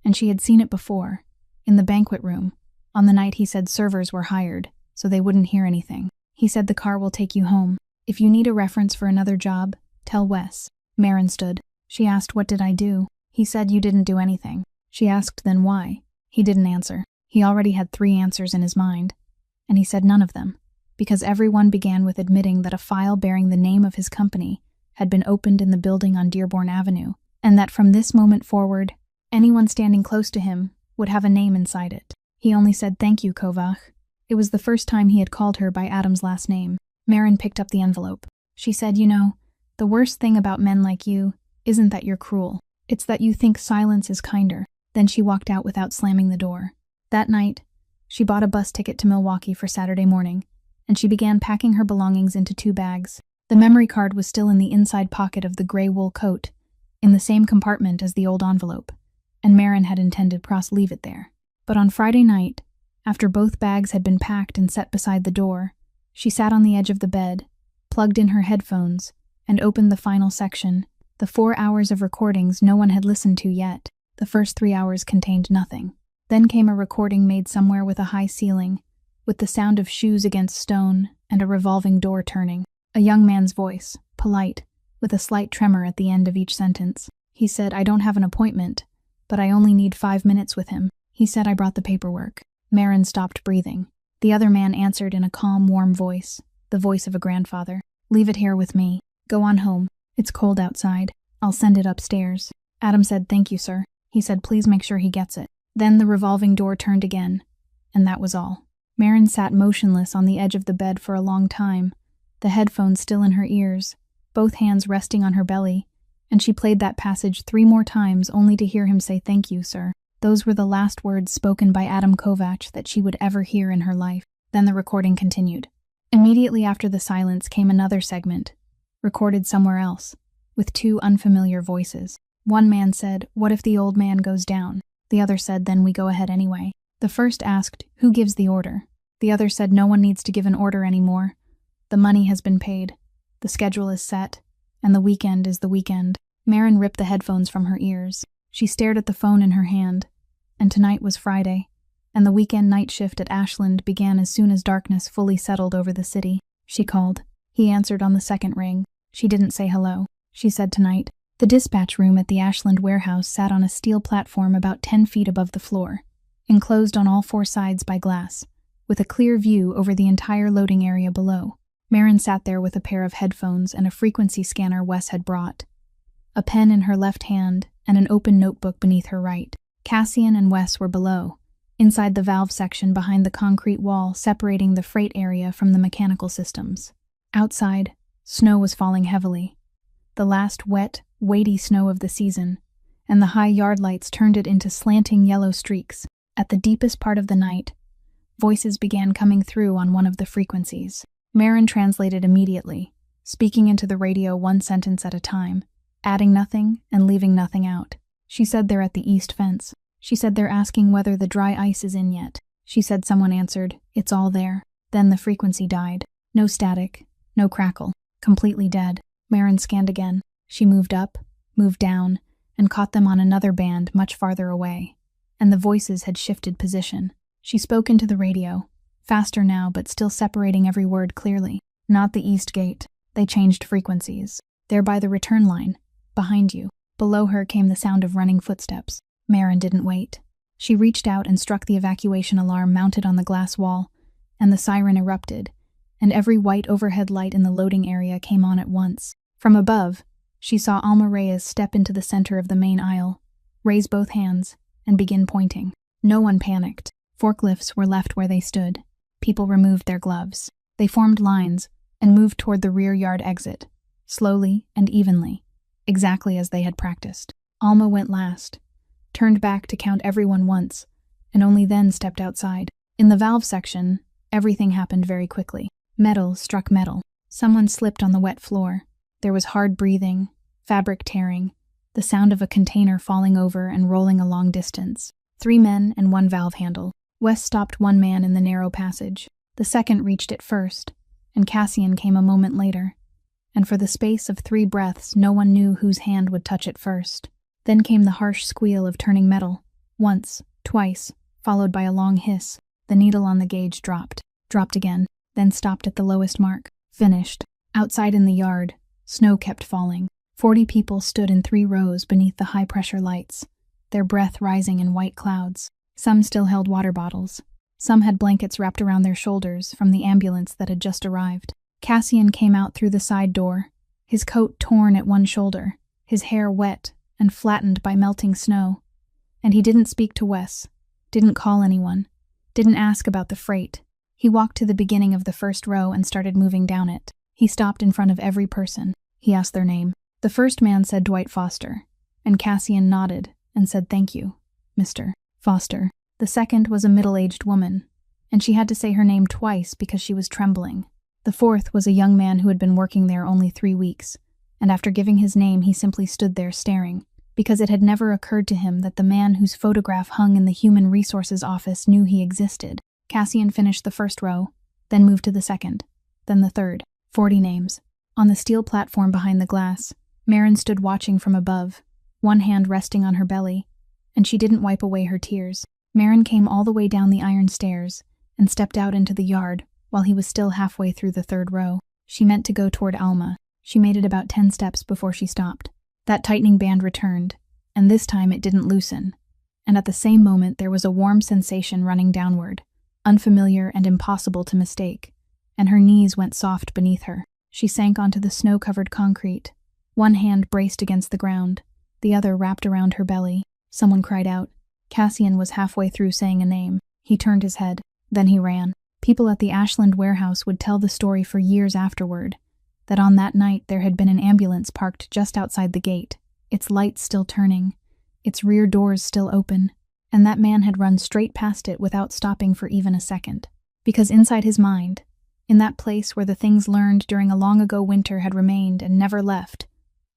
and she had seen it before, in the banquet room, on the night he said servers were hired, so they wouldn't hear anything. He said the car will take you home. If you need a reference for another job, tell Wes. Marin stood. She asked, what did I do? He said you didn't do anything. She asked then why. He didn't answer. He already had 3 answers in his mind, and he said none of them, because everyone began with admitting that a file bearing the name of his company had been opened in the building on Dearborn Avenue, and that from this moment forward, anyone standing close to him would have a name inside it. He only said thank you, Kovach. It was the first time he had called her by Adam's last name. Marin picked up the envelope. She said, you know, the worst thing about men like you isn't that you're cruel. It's that you think silence is kinder. Then she walked out without slamming the door. That night, she bought a bus ticket to Milwaukee for Saturday morning, and she began packing her belongings into 2 bags. The memory card was still in the inside pocket of the gray wool coat, in the same compartment as the old envelope, and Marin had intended Pross leave it there. But on Friday night, after both bags had been packed and set beside the door, she sat on the edge of the bed, plugged in her headphones, and opened the final section, the 4 hours of recordings no one had listened to yet. The first 3 hours contained nothing. Then came a recording made somewhere with a high ceiling, with the sound of shoes against stone and a revolving door turning. A young man's voice, polite, with a slight tremor at the end of each sentence. He said, I don't have an appointment, but I only need 5 minutes with him. He said I brought the paperwork. Marin stopped breathing. The other man answered in a calm, warm voice, the voice of a grandfather. Leave it here with me. Go on home. It's cold outside. I'll send it upstairs. Adam said, thank you, sir. He said, please make sure he gets it. Then the revolving door turned again, and that was all. Marin sat motionless on the edge of the bed for a long time, the headphones still in her ears, both hands resting on her belly, and she played that passage 3 more times only to hear him say, thank you, sir. Those were the last words spoken by Adam Kovach that she would ever hear in her life. Then the recording continued. Immediately after the silence came another segment, recorded somewhere else, with 2 unfamiliar voices. One man said, what if the old man goes down? The other said, then we go ahead anyway. The first asked, who gives the order? The other said, no one needs to give an order anymore. The money has been paid, the schedule is set, and the weekend is the weekend. Marin ripped the headphones from her ears. She stared at the phone in her hand, and tonight was Friday, and the weekend night shift at Ashland began as soon as darkness fully settled over the city. She called. He answered on the second ring. She didn't say hello. She said tonight. The dispatch room at the Ashland warehouse sat on a steel platform about 10 feet above the floor, enclosed on all 4 sides by glass, with a clear view over the entire loading area below. Marin sat there with a pair of headphones and a frequency scanner Wes had brought, a pen in her left hand and an open notebook beneath her right. Cassian and Wes were below, inside the valve section behind the concrete wall separating the freight area from the mechanical systems. Outside, snow was falling heavily, the last wet, weighty snow of the season, and the high yard lights turned it into slanting yellow streaks. At the deepest part of the night, voices began coming through on one of the frequencies. Marin translated immediately, speaking into the radio 1 sentence at a time, adding nothing and leaving nothing out. She said they're at the east fence. She said they're asking whether the dry ice is in yet. She said someone answered, it's all there. Then the frequency died. No static, no crackle, completely dead. Marin scanned again. She moved up, moved down, and caught them on another band much farther away, and the voices had shifted position. She spoke into the radio, faster now but still separating every word clearly. Not the east gate. They changed frequencies. They're by the return line, behind you. Below her came the sound of running footsteps. Marin didn't wait. She reached out and struck the evacuation alarm mounted on the glass wall, and the siren erupted, and every white overhead light in the loading area came on at once. From above, she saw Alma Reyes step into the center of the main aisle, raise both hands, and begin pointing. No one panicked. Forklifts were left where they stood. People removed their gloves. They formed lines and moved toward the rear yard exit, slowly and evenly, exactly as they had practiced. Alma went last, turned back to count everyone once, and only then stepped outside. In the valve section, everything happened very quickly. Metal struck metal. Someone slipped on the wet floor. There was hard breathing, fabric tearing, the sound of a container falling over and rolling a long distance. 3 men and 1 valve handle. Wes stopped one man in the narrow passage. The second reached it first, and Cassian came a moment later. And for the space of 3 breaths, no one knew whose hand would touch it first. Then came the harsh squeal of turning metal. Once, twice, followed by a long hiss. The needle on the gauge dropped again, then stopped at the lowest mark. Finished. Outside in the yard, snow kept falling. 40 people stood in 3 rows beneath the high-pressure lights, their breath rising in white clouds. Some still held water bottles. Some had blankets wrapped around their shoulders from the ambulance that had just arrived. Cassian came out through the side door, his coat torn at one shoulder, his hair wet and flattened by melting snow. And he didn't speak to Wes, didn't call anyone, didn't ask about the freight. He walked to the beginning of the first row and started moving down it. He stopped in front of every person. He asked their name. The first man said Dwight Foster, and Cassian nodded and said thank you, Mr. Foster. The second was a middle-aged woman, and she had to say her name twice because she was trembling. The fourth was a young man who had been working there only 3 weeks, and after giving his name he simply stood there staring, because it had never occurred to him that the man whose photograph hung in the Human Resources office knew he existed. Cassian finished the first row, then moved to the second, then the third. 40 names. On the steel platform behind the glass, Marin stood watching from above, one hand resting on her belly, and she didn't wipe away her tears. Marin came all the way down the iron stairs and stepped out into the yard while he was still halfway through the 3rd row. She meant to go toward Alma. She made it about 10 steps before she stopped. That tightening band returned, and this time it didn't loosen. And at the same moment there was a warm sensation running downward, unfamiliar and impossible to mistake, and her knees went soft beneath her. She sank onto the snow-covered concrete. One hand braced against the ground, the other wrapped around her belly. Someone cried out. Cassian was halfway through saying a name. He turned his head. Then he ran. People at the Ashland warehouse would tell the story for years afterward, that on that night there had been an ambulance parked just outside the gate, its lights still turning, its rear doors still open, and that man had run straight past it without stopping for even a second. Because inside his mind, in that place where the things learned during a long-ago winter had remained and never left,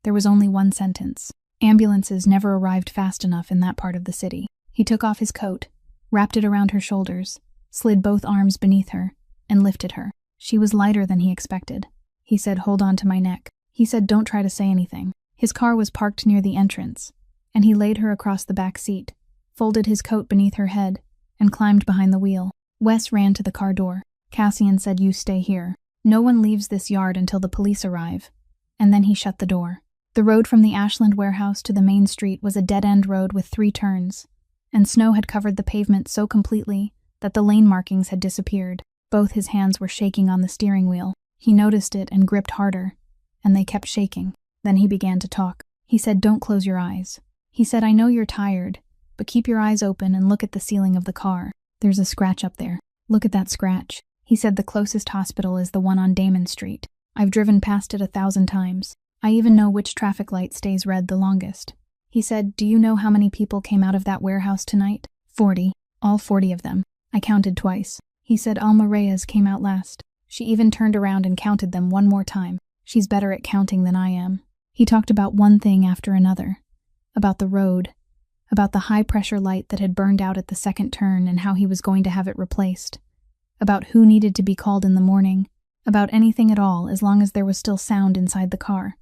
there was only one sentence. Ambulances never arrived fast enough in that part of the city. He took off his coat, wrapped it around her shoulders, slid both arms beneath her, and lifted her. She was lighter than he expected. He said, "Hold on to my neck." He said, "Don't try to say anything." His car was parked near the entrance, and he laid her across the back seat, folded his coat beneath her head, and climbed behind the wheel. Wes ran to the car door. Cassian said, "You stay here. No one leaves this yard until the police arrive." And then he shut the door. The road from the Ashland warehouse to the main street was a dead-end road with 3 turns, and snow had covered the pavement so completely that the lane markings had disappeared. Both his hands were shaking on the steering wheel. He noticed it and gripped harder, and they kept shaking. Then he began to talk. He said, "Don't close your eyes." He said, "I know you're tired, but keep your eyes open and look at the ceiling of the car. There's a scratch up there. Look at that scratch." He said, "The closest hospital is the one on Damon Street. I've driven past it 1,000 times. I even know which traffic light stays red the longest." He said, "Do you know how many people came out of that warehouse tonight?" 40. All 40 of them. I counted twice. He said, "Alma Reyes came out last. She even turned around and counted them one more time. She's better at counting than I am." He talked about one thing after another. About the road. About the high-pressure light that had burned out at the second turn and how he was going to have it replaced. About who needed to be called in the morning. About anything at all as long as there was still sound inside the car.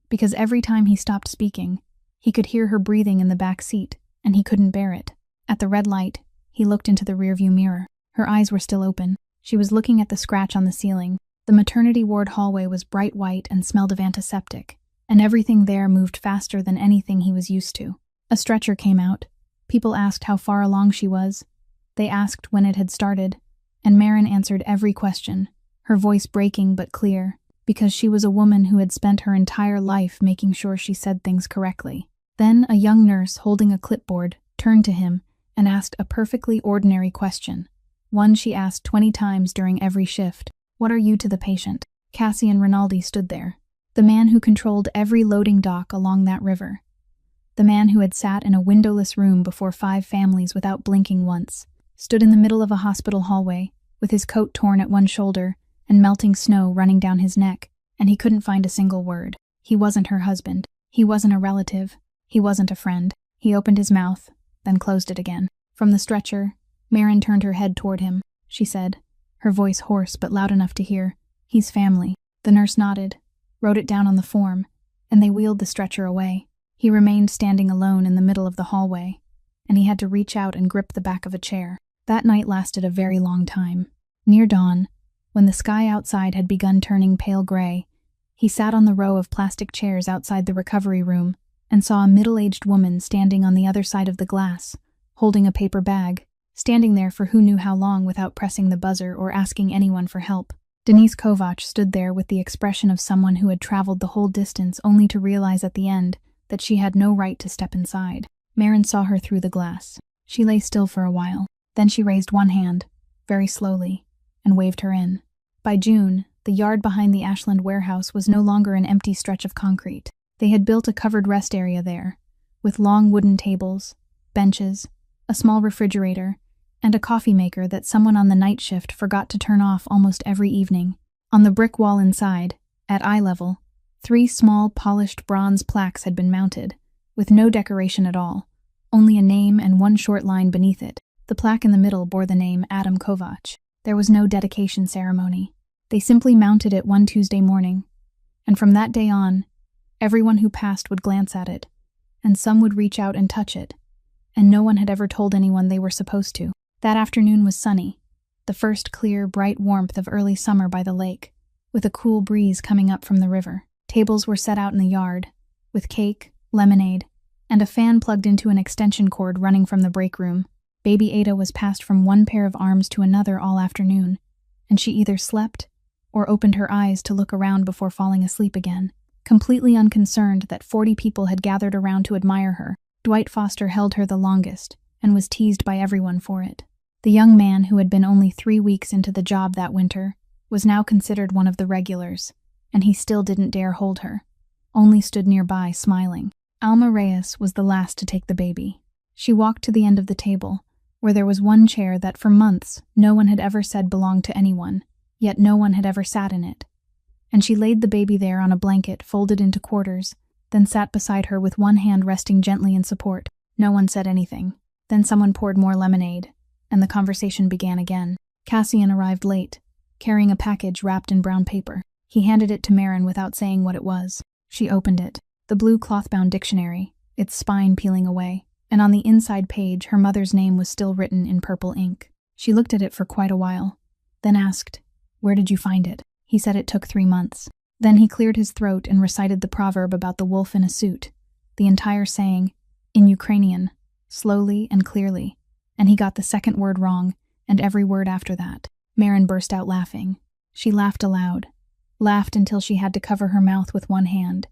Because every time he stopped speaking, he could hear her breathing in the back seat, and he couldn't bear it. At the red light, he looked into the rearview mirror. Her eyes were still open. She was looking at the scratch on the ceiling. The maternity ward hallway was bright white and smelled of antiseptic, and everything there moved faster than anything he was used to. A stretcher came out. People asked how far along she was. They asked when it had started, and Marin answered every question, her voice breaking but clear, because she was a woman who had spent her entire life making sure she said things correctly. Then a young nurse holding a clipboard turned to him and asked a perfectly ordinary question, one she asked 20 times during every shift. "What are you to the patient?" Cassian Rinaldi stood there, the man who controlled every loading dock along that river. The man who had sat in a windowless room before 5 families without blinking once, stood in the middle of a hospital hallway, with his coat torn at one shoulder and melting snow running down his neck, and he couldn't find a single word. He wasn't her husband. He wasn't a relative. He wasn't a friend. He opened his mouth, then closed it again. From the stretcher, Maren turned her head toward him. She said, her voice hoarse but loud enough to hear, "He's family." The nurse nodded, wrote it down on the form, and they wheeled the stretcher away. He remained standing alone in the middle of the hallway, and he had to reach out and grip the back of a chair. That night lasted a very long time. Near dawn, when the sky outside had begun turning pale gray, he sat on the row of plastic chairs outside the recovery room and saw a middle-aged woman standing on the other side of the glass, holding a paper bag, standing there for who knew how long without pressing the buzzer or asking anyone for help. Denise Kovac stood there with the expression of someone who had traveled the whole distance only to realize at the end that she had no right to step inside. Maren saw her through the glass. She lay still for a while. Then she raised one hand, very slowly, and waved her in. By June, the yard behind the Ashland warehouse was no longer an empty stretch of concrete. They had built a covered rest area there, with long wooden tables, benches, a small refrigerator, and a coffee maker that someone on the night shift forgot to turn off almost every evening. On the brick wall inside, at eye level, 3 small polished bronze plaques had been mounted, with no decoration at all, only a name and one short line beneath it. The plaque in the middle bore the name Adam Kovac. There was no dedication ceremony. They simply mounted it one Tuesday morning, and from that day on, everyone who passed would glance at it, and some would reach out and touch it, and no one had ever told anyone they were supposed to. That afternoon was sunny, the first clear, bright warmth of early summer by the lake, with a cool breeze coming up from the river. Tables were set out in the yard, with cake, lemonade, and a fan plugged into an extension cord running from the break room. Baby Ada was passed from one pair of arms to another all afternoon, and she either slept or opened her eyes to look around before falling asleep again. Completely unconcerned that 40 people had gathered around to admire her, Dwight Foster held her the longest and was teased by everyone for it. The young man, who had been only 3 weeks into the job that winter, was now considered one of the regulars, and he still didn't dare hold her, only stood nearby, smiling. Alma Reyes was the last to take the baby. She walked to the end of the table, where there was one chair that for months no one had ever said belonged to anyone, yet no one had ever sat in it. And she laid the baby there on a blanket folded into quarters, then sat beside her with one hand resting gently in support. No one said anything. Then someone poured more lemonade, and the conversation began again. Cassian arrived late, carrying a package wrapped in brown paper. He handed it to Maren without saying what it was. She opened it. The blue cloth-bound dictionary, its spine peeling away, and on the inside page her mother's name was still written in purple ink. She looked at it for quite a while, then asked, "Where did you find it?" He said it took 3 months. Then he cleared his throat and recited the proverb about the wolf in a suit, the entire saying, in Ukrainian, slowly and clearly, and he got the second word wrong, and every word after that. Maren burst out laughing. She laughed aloud, laughed until she had to cover her mouth with one hand,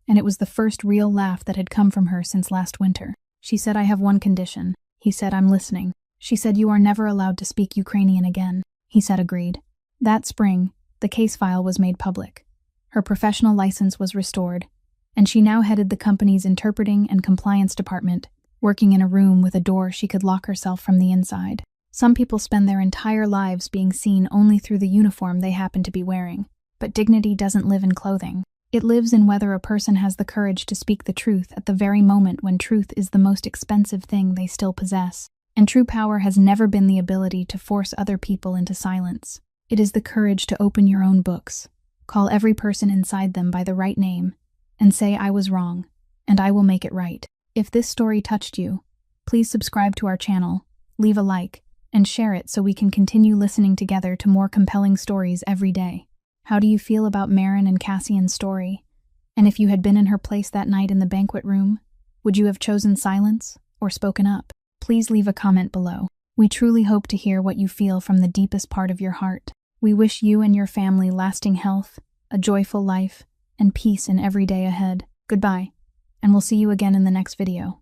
and it was the first real laugh that had come from her since last winter. She said, "I have one condition." He said, "I'm listening." She said, "You are never allowed to speak Ukrainian again." He said, "Agreed." That spring, the case file was made public. Her professional license was restored, and she now headed the company's interpreting and compliance department, working in a room with a door she could lock herself from the inside. Some people spend their entire lives being seen only through the uniform they happen to be wearing, but dignity doesn't live in clothing. It lives in whether a person has the courage to speak the truth at the very moment when truth is the most expensive thing they still possess. And true power has never been the ability to force other people into silence. It is the courage to open your own books, call every person inside them by the right name, and say, "I was wrong, and I will make it right." If this story touched you, please subscribe to our channel, leave a like, and share it so we can continue listening together to more compelling stories every day. How do you feel about Maren and Cassian's story? And if you had been in her place that night in the banquet room, would you have chosen silence or spoken up? Please leave a comment below. We truly hope to hear what you feel from the deepest part of your heart. We wish you and your family lasting health, a joyful life, and peace in every day ahead. Goodbye, and we'll see you again in the next video.